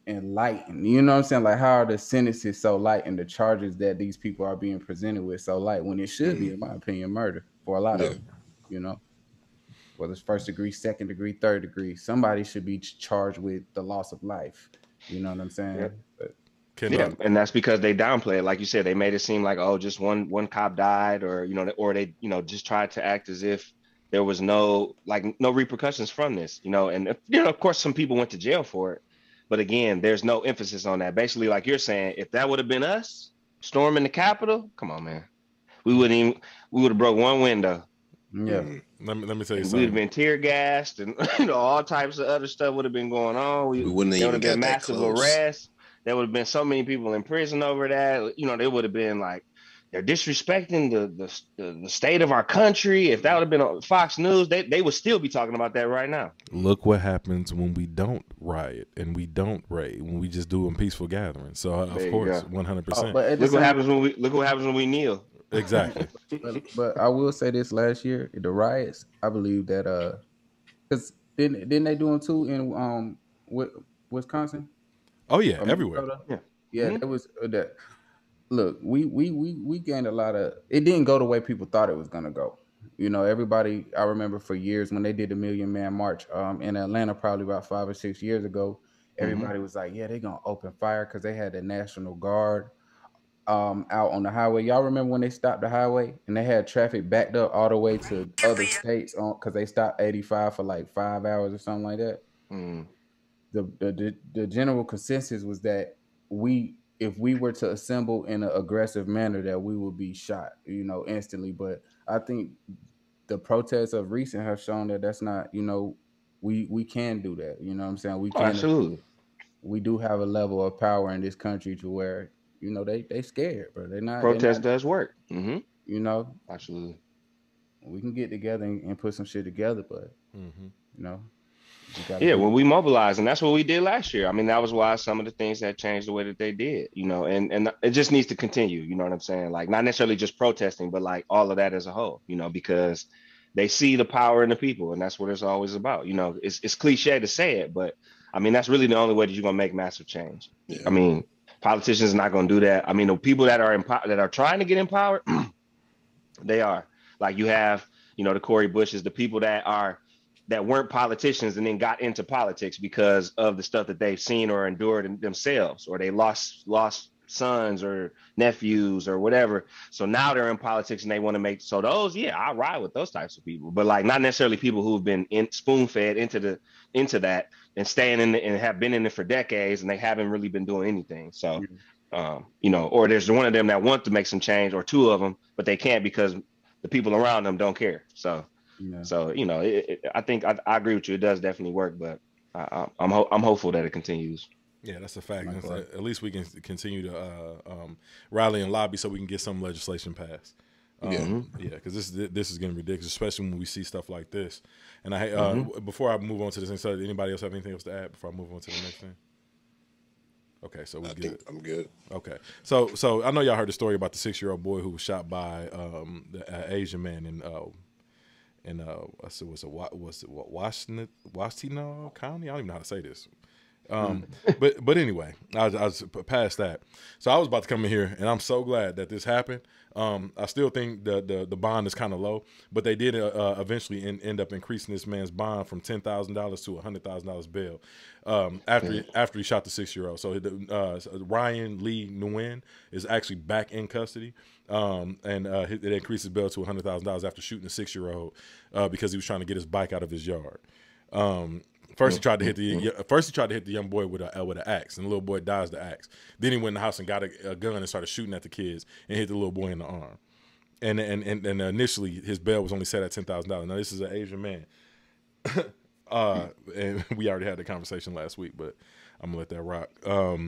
and light, and you know what I'm saying? Like, how are the sentences so light and the charges that these people are being presented with so light when it should be, in my opinion, murder for a lot of them, you know? Whether it's first degree, second degree, third degree, somebody should be charged with the loss of life. You know what I'm saying? Yep. But, Yeah, and that's because they downplay it. Like you said, they made it seem like, oh, just one cop died, or or they just tried to act as if there was no repercussions from this. And of course some people went to jail for it, but again, there's no emphasis on that. Basically, like you're saying, if that would have been us storming the Capitol, come on, man, we would have broke one window. Yeah. Let me tell you and something. We'd have been tear gassed, and all types of other stuff would have been going on. We wouldn't have even got massive arrests. There would have been so many people in prison over that. They would have been like, they're disrespecting the state of our country. If that would have been on Fox News, they would still be talking about that right now. Look what happens when we don't riot and we don't raid, when we just do a peaceful gathering. So of course, 100%. Look what happens when we kneel. Exactly. but I will say this: last year, the riots, I believe that because didn't they do them too in Wisconsin? Oh yeah, everywhere. Yeah, that was that. Look, we gained a lot of. It didn't go the way people thought it was gonna go. Everybody. I remember for years when they did the Million Man March in Atlanta, probably about 5 or 6 years ago. Everybody was like, "Yeah, they're gonna open fire," because they had the National Guard out on the highway. Y'all remember when they stopped the highway and they had traffic backed up all the way to other states because they stopped 85 for like 5 hours or something like that? The general consensus was that if we were to assemble in an aggressive manner, that we would be shot, instantly. But I think the protests of recent have shown that that's not, we can do that. You know what I'm saying? We can. Absolutely. We do have a level of power in this country to where, they scared, bro. They're not. Protest does work. Absolutely. We can get together and put some shit together, but when we mobilize, and that's what we did last year. I mean, that was why some of the things that changed the way that they did, and it just needs to continue. You know what I'm saying? Like, not necessarily just protesting, but like all of that as a whole, because they see the power in the people, and that's what it's always about. It's cliche to say it, but I mean, that's really the only way that you're gonna make massive change. I mean, politicians are not gonna do that. I mean, the people that are trying to get in power, they are. Like, you have, the Cori Bushes, the people that weren't politicians and then got into politics because of the stuff that they've seen or endured themselves, or they lost sons or nephews or whatever. So now they're in politics and they want to make, so those, I ride with those types of people, but like not necessarily people who've been spoon fed into that and staying in and have been in it for decades and they haven't really been doing anything. So, or there's one of them that want to make some change, or two of them, but they can't because the people around them don't care. So, I think I agree with you. It does definitely work, but I'm hopeful that it continues. Yeah, that's a fact. At least we can continue to rally and lobby so we can get some legislation passed. Because this is getting ridiculous, especially when we see stuff like this. And before I move on to this next thing, anybody else have anything else to add before I move on to the next thing? Okay, so I think I'm good. Okay, so I know y'all heard the story about the 6-year-old boy who was shot by the Asian man in was it Washtenaw County? I don't even know how to say this. But anyway, I was past that. So I was about to come in here, and I'm so glad that this happened. I still think the bond is kind of low, but they did eventually end up increasing this man's bond from $10,000 to $100,000 bail after he shot the 6-year-old. So Ryan Lee Nguyen is actually back in custody, and it increased his bail to $100,000 after shooting a 6-year-old because he was trying to get his bike out of his yard. First he tried to hit the young boy with an axe, and the little boy dodged the axe. Then he went in the house and got a gun and started shooting at the kids and hit the little boy in the arm. And initially his bail was only set at $10,000. Now this is an Asian man, and we already had the conversation last week, but I'm gonna let that rock. So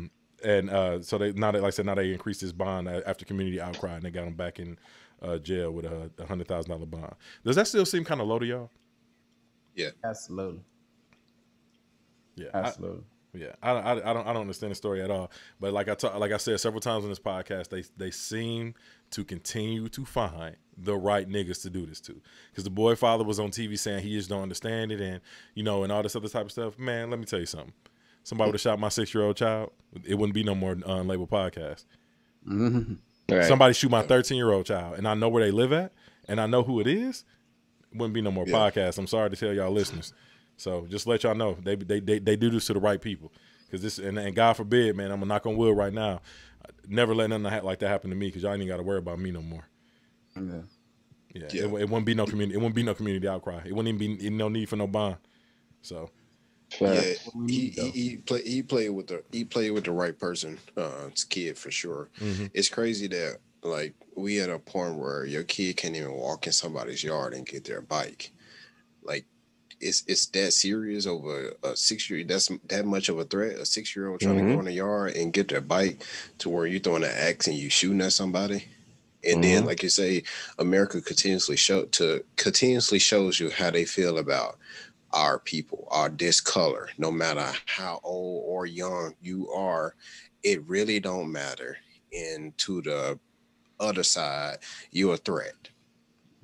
they increased his bond after community outcry, and they got him back in jail with a $100,000 bond. Does that still seem kind of low to y'all? Yeah, absolutely. Yeah, absolutely. I don't understand the story at all. But like I said several times on this podcast, they seem to continue to find the right niggas to do this to. Because the boy father was on TV saying he just don't understand it, and and all this other type of stuff. Man, let me tell you something. somebody would have shot my 6-year-old child, it wouldn't be no more Unlabeled podcast. Right. Somebody shoot my 13-year-old child, and I know where they live at, and I know who it is, it wouldn't be no more podcast. I'm sorry to tell y'all listeners. So just let y'all know they do this to the right people, because this and God forbid, man, I'm gonna knock on wood right now. Never let nothing like that happen to me, because y'all ain't got to worry about me no more. Yeah. It wouldn't be no community. It wouldn't be no community outcry. It wouldn't even be no need for no bond. So. Yeah, he played with the right person. It's kid for sure. It's crazy that like we at a point where your kid can't even walk in somebody's yard and get their bike. Like it's that serious over a 6-year. That's that much of a threat. A 6-year-old trying to go in the yard and get their bike to where you throwing an axe and you shooting at somebody. And then, like you say, America continuously shows you how they feel about our people, our this color. No matter how old or young you are, it really don't matter. And to the other side, you're a threat.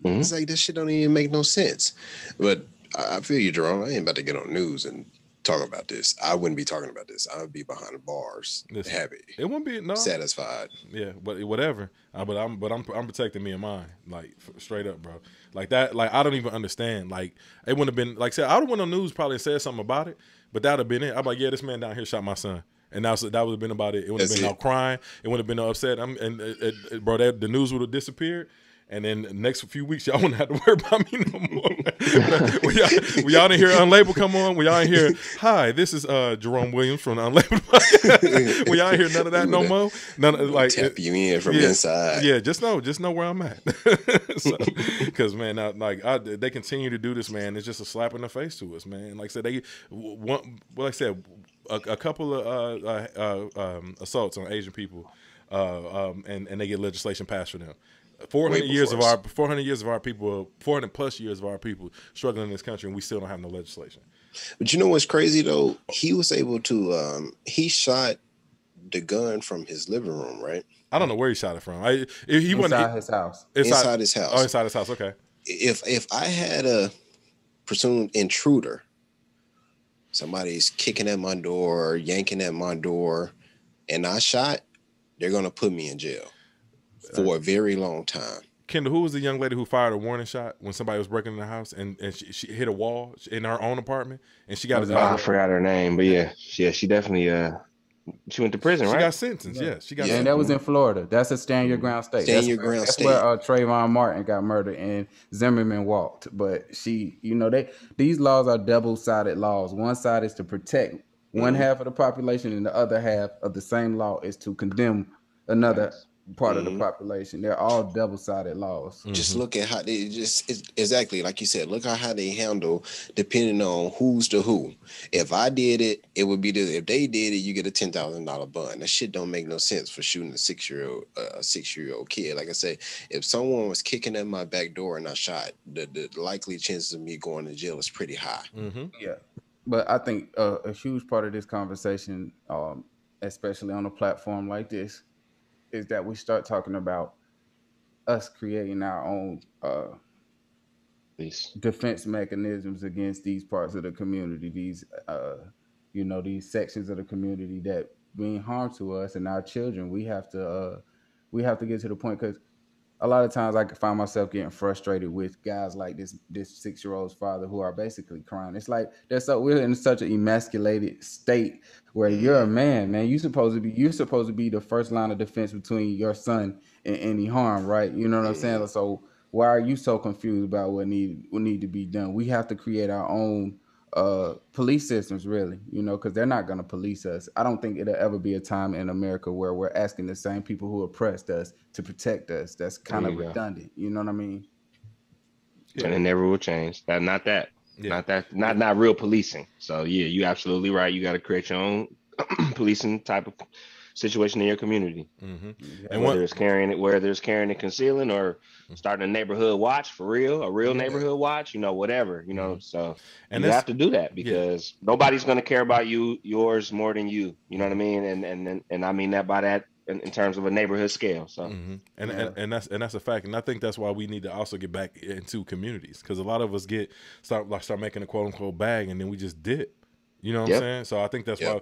It's like this shit don't even make no sense. But I feel you, Jerome. I ain't about to get on news and talk about this. I wouldn't be talking about this. I would be behind the bars, happy. It wouldn't be satisfied. Yeah, but whatever. But I'm protecting me and mine, like straight up, bro. Like that. Like I don't even understand. Like it wouldn't have been like said. I would have went on news probably and said something about it, but that'd have been it. I'm like, yeah, this man down here shot my son. And that would have been about it. It would have been no crying. It would have been no upset. Bro, the news would have disappeared. And then the next few weeks, y'all wouldn't have to worry about me no more. we y'all didn't hear Unlabeled come on. We y'all didn't hear, hi, this is Jerome Williams from the Unlabeled podcast. We y'all ain't hear none of that no more. None like tap you in from inside. Yeah, just know where I'm at. Because man, they continue to do this, man. It's just a slap in the face to us, man. Like I said, a couple of assaults on Asian people, and they get legislation passed for them. 400 years of our people, 400 plus years of our people struggling in this country, and we still don't have no legislation. But you know what's crazy though? He was able to. He shot the gun from his living room, right? I don't know where he shot it from. He went inside his house. Inside his house. Oh, inside his house. Okay. If I had a presumed intruder, somebody's kicking at my door, yanking at my door, and I shot, they're gonna put me in jail for a very long time. Kendall, who was the young lady who fired a warning shot when somebody was breaking in the house and she hit a wall in her own apartment and she got I forgot her name, but yeah, she definitely she went to prison, right? She got sentenced. Yeah, she got. Yeah, and that was in Florida. That's a stand your ground state. That's where Trayvon Martin got murdered and Zimmerman walked. But she, these laws are double-sided laws. One side is to protect one half of the population, and the other half of the same law is to condemn another part of the population. They're all double-sided laws. Just look at how they exactly like you said. Look at how they handle depending on who's the who. If I did it, it would be this. If they did it, you get a $10,000 bond. That shit don't make no sense for shooting a 6-year-old kid. Like I said, if someone was kicking at my back door and I shot, the likely chances of me going to jail is pretty high. Yeah, but I think a huge part of this conversation, especially on a platform like this, is that we start talking about us creating our own defense mechanisms against these parts of the community, these sections of the community that mean harm to us and our children. We have to get to the point, because a lot of times I can find myself getting frustrated with guys like this 6-year-old's father who are basically crying. It's like we're in such an emasculated state where you're a man. You're supposed to be the first line of defense between your son and any harm, right? You know what I'm saying? So why are you so confused about what need to be done? We have to create our own police systems, really, because they're not going to police us. I don't think it'll ever be a time in America where we're asking the same people who oppressed us to protect us. That's kind of redundant. You know what I mean? Yeah. And it never will change. Not real policing. So yeah, you absolutely right. You got to create your own policing type of situation in your community. And whether it's carrying and concealing, or starting a neighborhood watch for real, a real neighborhood watch, whatever, so and you have to do that, because nobody's going to care about yours more than you know what I mean? And I mean that by that in terms of a neighborhood scale. So and that's a fact. And I think that's why we need to also get back into communities, because a lot of us start making a quote unquote bag and then we just dip. You know what I'm saying? So I think that's why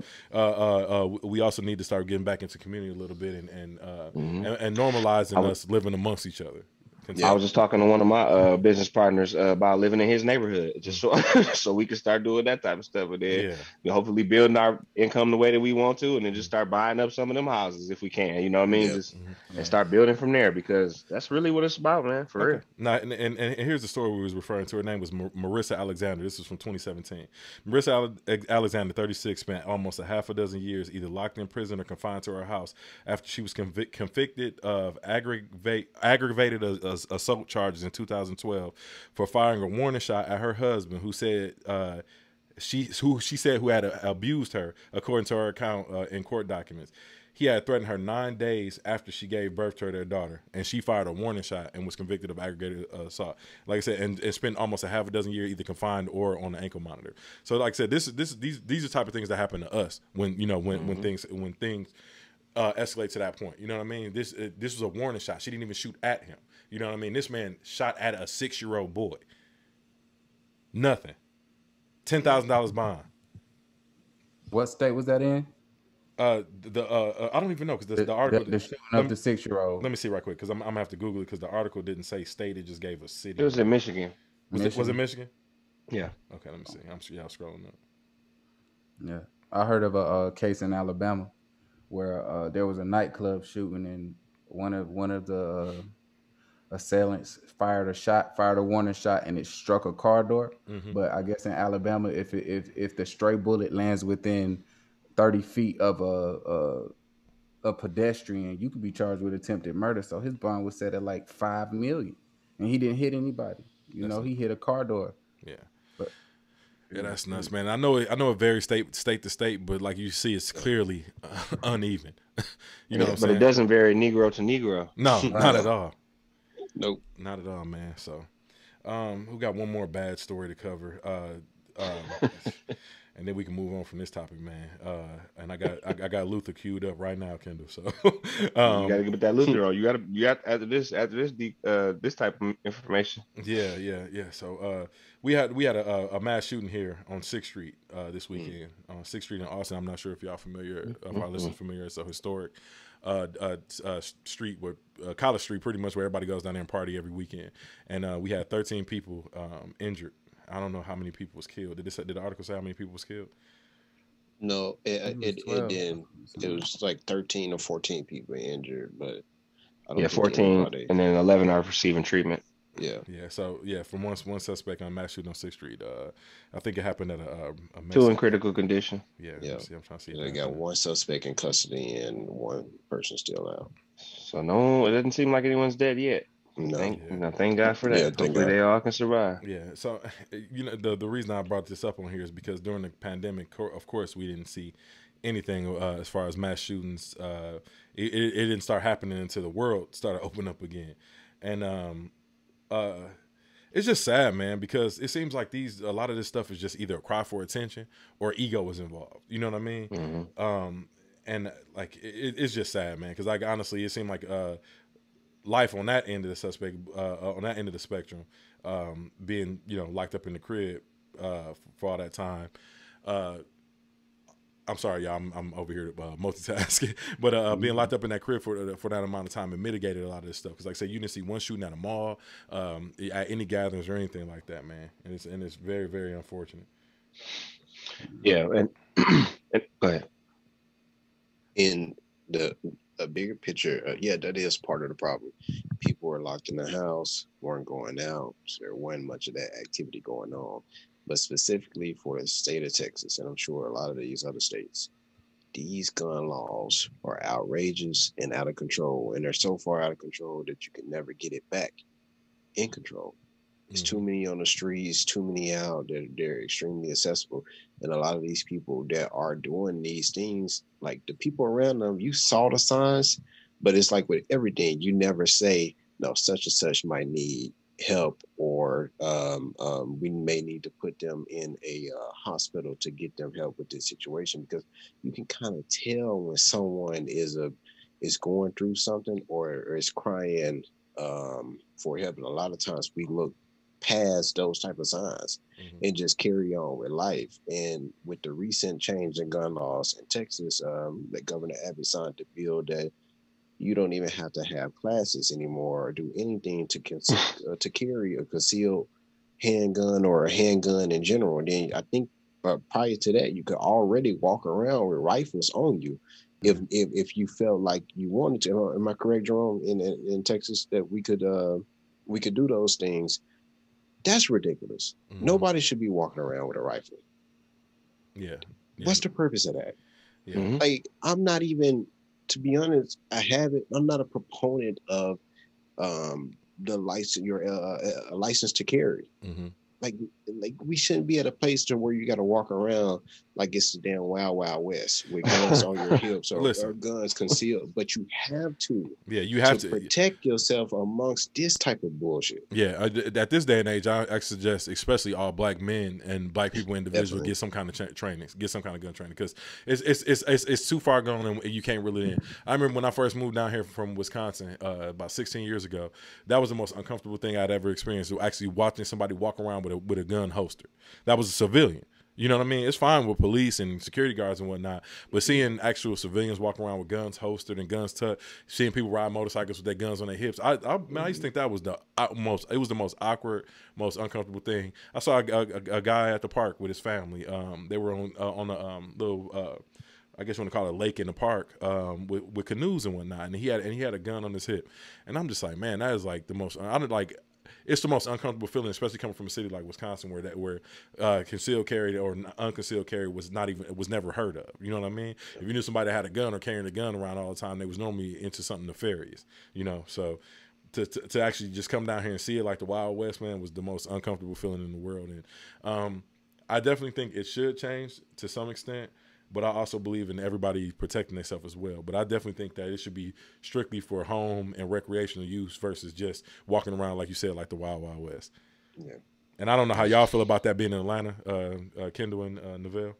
we also need to start getting back into community a little bit and normalizing us living amongst each other. I was just talking to one of my business partners about living in his neighborhood, just so so we can start doing that type of stuff, and then hopefully building our income the way that we want to, and then just start buying up some of them houses if we can. You know what I mean? Just and start building from there, because that's really what it's about, man. For real. Now, and here's the story we was referring to. Her name was Marissa Alexander. This was from 2017. Marissa Alexander, 36, spent almost a half a dozen years either locked in prison or confined to her house after she was convicted of aggravated assault charges in 2012 for firing a warning shot at her husband, who said who had abused her, according to her account in court documents. He had threatened her 9 days after she gave birth to their daughter, and she fired a warning shot and was convicted of aggravated assault. Like I said, and spent almost a half a dozen years either confined or on the ankle monitor. So, like I said, these are the type of things that happen to us when things escalate to that point. You know what I mean? This was a warning shot. She didn't even shoot at him. You know what I mean? This man shot at a 6-year-old boy. Nothing. $10,000 bond. What state was that in? I don't even know, because the article the shooting of the 6-year-old. Let me see right quick, because I'm gonna have to Google it, because the article didn't say state; it just gave a city. It was in Michigan. Was it Michigan? Yeah. Okay, let me see. I'm scrolling up. Yeah, I heard of a case in Alabama where there was a nightclub shooting, and one of the assailants fired a warning shot, and it struck a car door. But I guess in Alabama, if the stray bullet lands within 30 feet of a pedestrian, you could be charged with attempted murder. So his bond was set at like $5 million, and he didn't hit anybody. He hit a car door. Yeah. Yeah, that's nuts, man. I know it varies state to state, but like you see, it's clearly uneven. You know what I'm saying? But it doesn't vary Negro to Negro. No, not at all. Nope. Not at all, man. So, we got one more bad story to cover. And then we can move on from this topic, man. And I got Luther queued up right now, Kendall. So you gotta get that Luther on. You got after this this type of information. Yeah. So we had a mass shooting here on 6th Street this weekend on 6th Street in Austin. I'm not sure if y'all familiar, if our listeners familiar. It's a historic street, where College Street, pretty much, where everybody goes down there and party every weekend. And we had 13 people injured. I don't know how many people was killed. Did the article say how many people was killed? No, it didn't. It was like 13 or 14 people injured, but I don't 14, and then 11 are receiving treatment. Yeah. So from one suspect on a mass shooting on 6th Street. I think it happened at a two in critical condition. Yeah. See, I'm trying to see. They got one suspect in custody and one person still out. So no, it doesn't seem like anyone's dead yet. Thank God for that. Yeah, hopefully they all can survive. Yeah. So, the reason I brought this up on here is because during the pandemic, of course, we didn't see anything as far as mass shootings. It didn't start happening until the world started opening up again, and it's just sad, man, because it seems like a lot of this stuff is just either a cry for attention or ego is involved. You know what I mean? And like it's just sad, man, because like honestly, it seemed like life on that end of the spectrum, being locked up in the crib for all that time. I'm sorry, y'all. I'm over here multitasking, but being locked up in that crib for that amount of time, it mitigated a lot of this stuff. Because, like I said, you didn't see one shooting at a mall, at any gatherings or anything like that, man. And it's very, very unfortunate. Yeah, and go ahead. In the bigger picture, that is part of the problem. People were locked in the house, weren't going out, so there wasn't much of that activity going on. But specifically for the state of Texas, and I'm sure a lot of these other states, these gun laws are outrageous and out of control. And they're so far out of control that you can never get it back in control. There's too many on the streets, too many out. They're extremely accessible. And a lot of these people that are doing these things, like the people around them, you saw the signs, but it's like with everything, you never say, no, such and such might need help, or we may need to put them in a hospital to get them help with this situation, because you can kind of tell when someone is going through something or is crying for help. And a lot of times we look past those type of signs and just carry on with life. And with the recent change in gun laws in Texas, that Governor Abbott signed a bill that you don't even have to have classes anymore or do anything to carry a concealed handgun or a handgun in general. And then I think prior to that, you could already walk around with rifles on you if you felt like you wanted to. Am I correct, Jerome? In Texas, that we could do those things. That's ridiculous. Nobody should be walking around with a rifle. Yeah. What's the purpose of that? Yeah. Like, I'm not even, to be honest, I'm not a proponent of the license, your license to carry. Like we shouldn't be at a place to where you got to walk around like it's the damn Wild Wild West with guns on your hips or guns concealed. But you have to. Yeah, you have to protect yourself amongst this type of bullshit. Yeah, at this day and age, I suggest, especially all black men and black people individually, get some kind of training, get some kind of gun training, because it's too far gone and you can't really. I remember when I first moved down here from Wisconsin about 16 years ago. That was the most uncomfortable thing I'd ever experienced. Actually, watching somebody walk around with a gun holster. That was a civilian. You know what I mean? It's fine with police and security guards and whatnot, but seeing actual civilians walking around with guns holstered and guns tucked, seeing people ride motorcycles with their guns on their hips, I used to think that was the most awkward, most uncomfortable thing. I saw a guy at the park with his family. They were on a little, I guess you want to call it a lake in the park, with canoes and whatnot, and he had a gun on his hip, and I'm just like, man, that is like the most. It's the most uncomfortable feeling, especially coming from a city like Wisconsin, where concealed carry or unconcealed carry was never heard of. You know what I mean? If you knew somebody that had a gun or carrying a gun around all the time, they was normally into something nefarious. You know, so to actually just come down here and see it like the Wild West, man, was the most uncomfortable feeling in the world. And I definitely think it should change to some extent. But I also believe in everybody protecting themselves as well. But I definitely think that it should be strictly for home and recreational use versus just walking around, like you said, like the Wild Wild West. Yeah. And I don't know how y'all feel about that being in Atlanta, Kendall and Nevelle.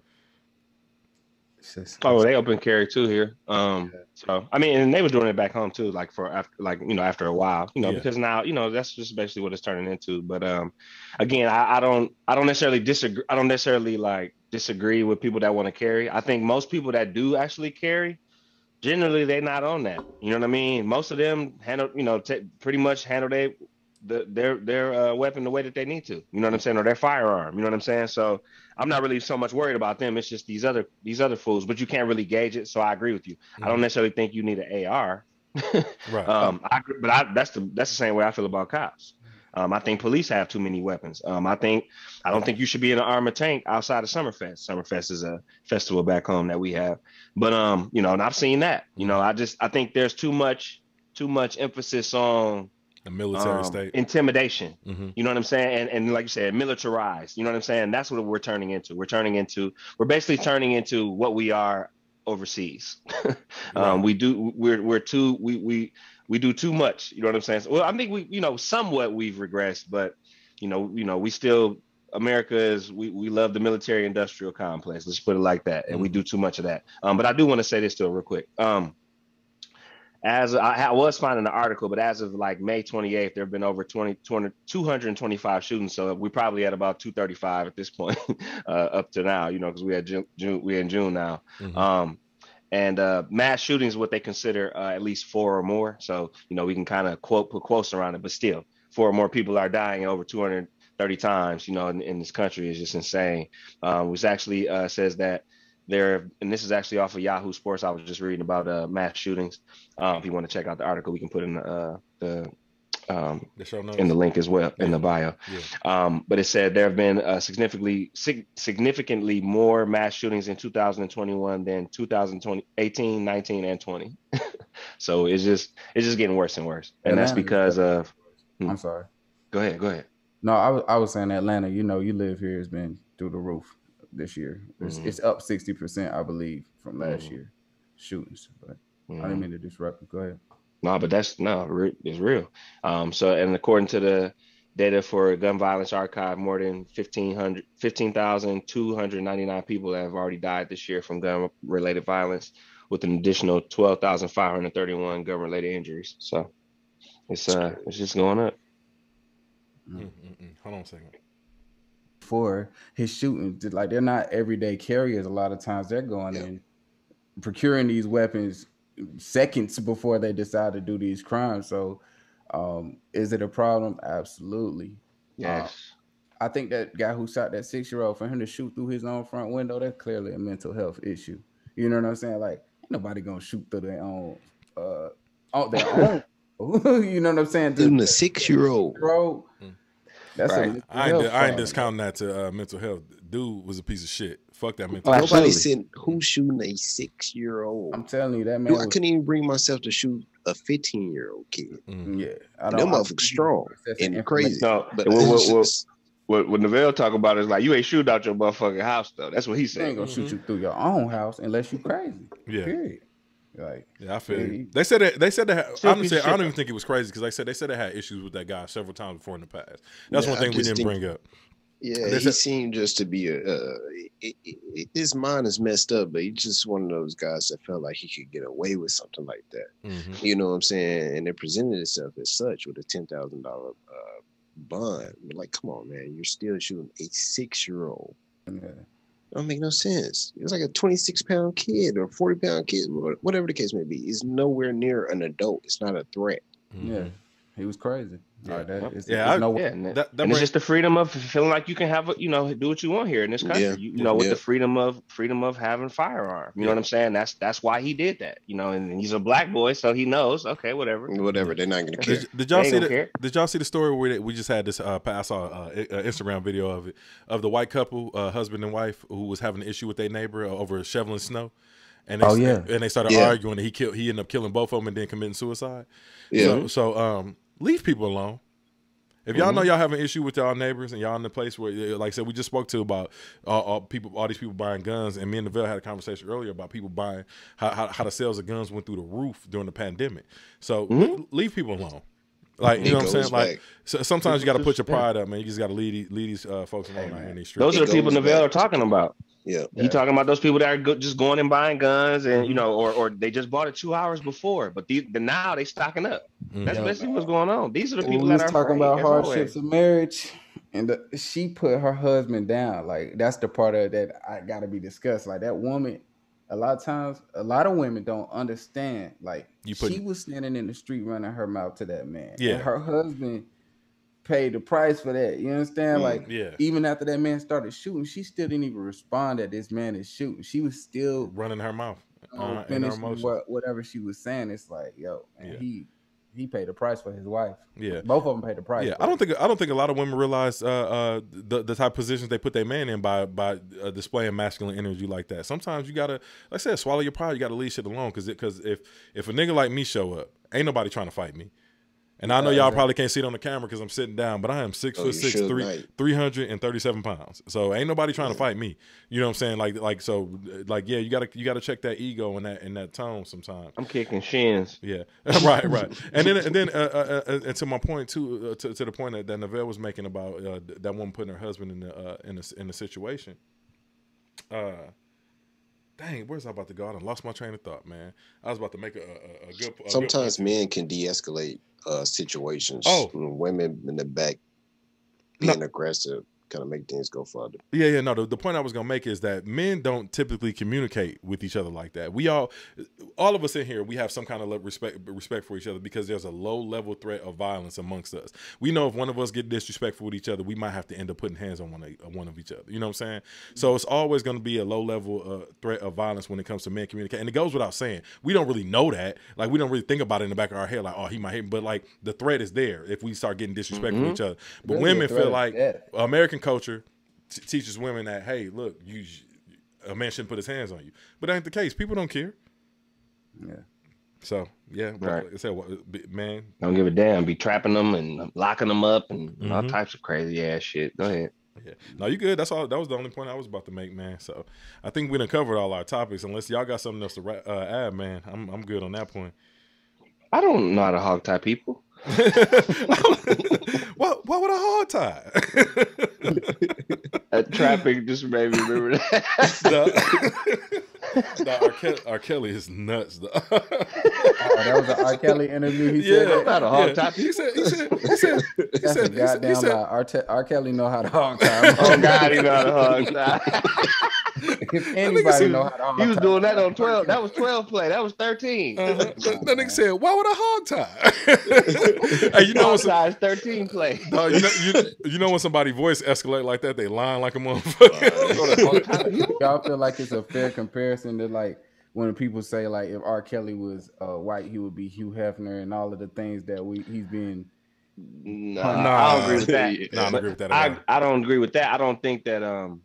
Oh, they open carry too here. So I mean, and they were doing it back home too, like after a while, because now that's just basically what it's turning into. But again, I don't necessarily disagree. I don't necessarily disagree with people that want to carry. I think most people that do actually carry, generally they're not on that. You know what I mean? Most of them pretty much handle their weapon the way that they need to. You know what I'm saying? Or their firearm. You know what I'm saying? So I'm not really so much worried about them. It's just these other fools. But you can't really gauge it. So I agree with you. I don't necessarily think you need an AR. Right. That's the same way I feel about cops. I think police have too many weapons. I don't think you should be in an armored tank outside of Summerfest. Summerfest is a festival back home that we have. But and I've seen that. I think there's too much emphasis on the military state intimidation. You know what I'm saying? And like you said, militarized. You know what I'm saying? That's what we're turning into. We're basically turning into what we are overseas. Right. We do too much. You know what I'm saying? Well, I think somewhat we've regressed, but we still, America is, we love the military industrial complex. Let's put it like that. And we do too much of that. But I do want to say this still real quick. As I was finding the article, but as of May 28th, there have been over 225 shootings. So we're probably at about 235 at this point, up to now, because we're in June now. And mass shootings, what they consider at least 4 or more. So, we can kind of put quotes around it, but still 4 or more people are dying over 230 times, in this country is just insane. Which actually says that and this is actually off of Yahoo Sports. I was just reading about mass shootings. If you want to check out the article, we can put in the show notes, in the link as well, in the bio. Yeah. But it said there have been significantly more mass shootings in 2021 than 2020, 18, 19, and 20. So it's just getting worse and worse, and that's because of. I'm sorry. Go ahead. No, I was saying Atlanta. You live here has been through the roof this year. It's up 60%, I believe, from last year shootings. But I didn't mean to disrupt you. Go ahead. No, but it's real. So, and according to the data for Gun Violence Archive, more than 15,299 people have already died this year from gun-related violence, with an additional 12,531 gun-related injuries. So it's just going up. Hold on a second. For his shooting, like they're not everyday carriers. A lot of times they're going in, procuring these weapons seconds before they decide to do these crimes. So, is it a problem? Absolutely. Yes. I think that guy who shot that 6-year-old, for him to shoot through his own front window, that's clearly a mental health issue. You know what I'm saying? Like, ain't nobody gonna shoot through their own, you know what I'm saying? Even the 6-year-old. That's Right. I ain't discounting that to mental health. Dude was a piece of shit. Fuck that mental health. Nobody said who's shooting a 6-year-old. I'm telling you, that man. Dude, I couldn't even bring myself to shoot a 15-year-old kid. Yeah, I don't. Them motherfuckers strong and crazy. No, but what Nevelle talk about is like, you ain't shooting out your motherfucking house though. That's what he said. They ain't gonna shoot you through your own house unless you crazy. Yeah. Period. Like, yeah, I feel you. They said that. Honestly, I don't even think it was crazy because they said they had issues with that guy several times before in the past. That's one thing we didn't bring up. Yeah, he seemed just to be his mind is messed up, but he's just one of those guys that felt like he could get away with something like that. Mm-hmm. You know what I'm saying? And it presented itself as such with a $10,000 bond. But like, come on, man, you're still shooting a 6-year-old. Yeah. Don't make no sense. It was like a 26-pound kid or 40-pound kid, whatever the case may be. It's nowhere near an adult. It's not a threat. Mm-hmm. Yeah, he was crazy. Yeah, and it's just the freedom of feeling like you can have, do what you want here in this country. With the freedom of having firearm. You know what I'm saying? That's why he did that. And he's a black boy, so he knows. Okay, whatever. They're not gonna care. Did y'all see the story where we just had this? I saw an Instagram video of it, of the white couple, husband and wife, who was having an issue with their neighbor over shoveling snow. And they started arguing, and he ended up killing both of them and then committing suicide. Yeah. So leave people alone. If y'all know y'all have an issue with y'all neighbors and y'all in the place where, like I said, we just spoke to about all these people buying guns, and me and Nevelle had a conversation earlier about people buying how the sales of guns went through the roof during the pandemic. So leave people alone. Like, you know what I'm saying? Like, sometimes you got to put your pride up, man. You just got to lead these folks along in these streets. Those are the people Nevelle are talking about. Yeah, he talking about those people that are just going and buying guns, and or they just bought it 2 hours before, but now they stocking up. That's basically what's going on. These are the people that are talking about hardships of marriage, and she put her husband down. Like, that's the part of that I got to be discussed. Like, that woman, a lot of times, a lot of women don't understand. Like, she was standing in the street running her mouth to that man. Yeah, and her husband paid the price for that. You understand? Even after that man started shooting, she still didn't even respond that this man is shooting. She was still running her mouth, finishing whatever she was saying. It's like, he paid the price for his wife. Yeah, both of them paid the price. Yeah, I don't think a lot of women realize the type of positions they put their man in by displaying masculine energy like that. Sometimes you gotta, like I said, swallow your pride. You gotta leave shit alone, because if a nigga like me show up, ain't nobody trying to fight me. And I know y'all probably can't see it on the camera because I'm sitting down, but I am 6'6", 337 pounds. So ain't nobody trying to fight me. You know what I'm saying? Yeah, you gotta check that ego and that tone sometimes. I'm kicking shins. Yeah, right. And then to my point too, to the point that Nevelle was making about that woman putting her husband in the situation. Dang, where's I about to go? I done lost my train of thought, man. I was about to make a good. Sometimes men can de-escalate situations. Women in the back being aggressive kind of make things go further. Yeah. No, the point I was gonna make is that men don't typically communicate with each other like that. We all of us in here, we have some kind of respect for each other because there's a low level threat of violence amongst us. We know if one of us get disrespectful with each other, we might have to end up putting hands on one of each other. You know what I'm saying? So it's always going to be a low level threat of violence when it comes to men communicating. And it goes without saying. We don't really know that. Like, we don't really think about it in the back of our head, like, oh, he might hit me. But like, the threat is there if we start getting disrespectful with each other. But really, women feel like American culture teaches women that, hey, look, a man shouldn't put his hands on you. But that ain't the case. People don't care. Yeah. So, yeah. Right. Man. Don't give a damn. Be trapping them and locking them up and all types of crazy ass shit. Go ahead. Yeah. No, you good. That's all. That was the only point I was about to make, man. So I think we done covered all our topics. Unless y'all got something else to add, man. I'm good on that point. I don't know how to hog tie people. What would a hog tie? Traffic just made me remember that. R. Kelly is nuts, though. That was an R. Kelly interview. He said not a hog tie. He said That's a goddamn lie. R. Kelly know how to hog tie. Oh God, he know how to hog tie. If anybody know how to hog tie, he was doing that on 12. That was 12 play. That was 13. That nigga said, "Why would a hog tie?" Hey, you know hog tie is 13 play. No, you know when somebody voice escalate like that, they lying like a motherfucker. Y'all feel like it's a fair comparison to like when people say like if R. Kelly was white, he would be Hugh Hefner and all of the things that he's been. No, I don't agree with that. No, I don't agree with that. I don't agree with that. I don't think that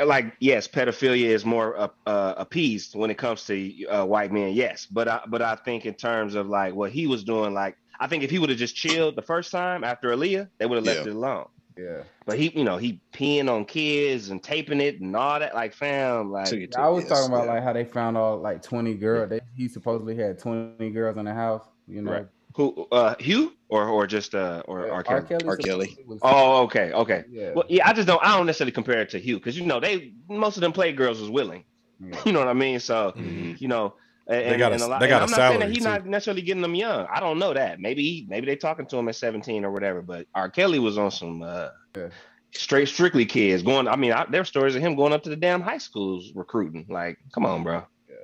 like yes, pedophilia is more appeased when it comes to white men. Yes, but I think in terms of like what he was doing, like I think if he would have just chilled the first time after Aaliyah, they would have left it alone. Yeah, but he peeing on kids and taping it and all that. Like, fam, like I was talking about like how they found all like 20 girls. He supposedly had 20 girls in the house. You know, right. Who Hugh or just or R. Kelly? R. Kelly. Oh, okay. Yeah. Well, yeah, I don't necessarily compare it to Hugh because most of them Playgirls was willing. Yeah. You know what I mean? So you know. And, they got a I'm salary. not saying that he's not necessarily getting them young. I don't know that. Maybe they talking to him at 17 or whatever. But R. Kelly was on some strictly kids going. I mean, there were stories of him going up to the damn high schools recruiting. Like, come on, bro. Yeah,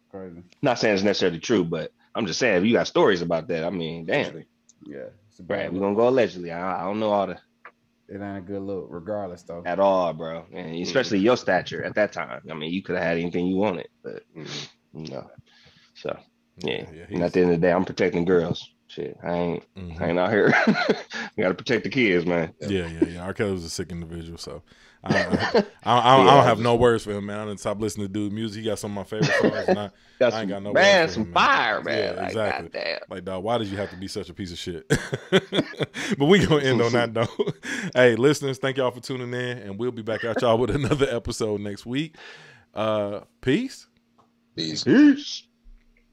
crazy. Not saying it's necessarily true, but I'm just saying if you got stories about that, I mean, damn. Yeah, right. We're gonna go allegedly. I don't know all the. It ain't a good look, regardless, though. At all, bro. And especially your stature at that time. I mean, you could have had anything you wanted, but. No, so yeah. And at the end of the day, I'm protecting girls. Shit, I ain't out here. You gotta protect the kids, man. Yeah. R. Kelly was a sick individual, so I don't have no words for him, man. I didn't stop listening to dude music. He got some of my favorite songs, and I ain't got no words for him, fire, man. Yeah, like, exactly. Goddamn. Like, dog, why did you have to be such a piece of shit? But we gonna end on that note. Hey, listeners, thank y'all for tuning in, and we'll be back at y'all with another episode next week. Peace. Peace. Peace.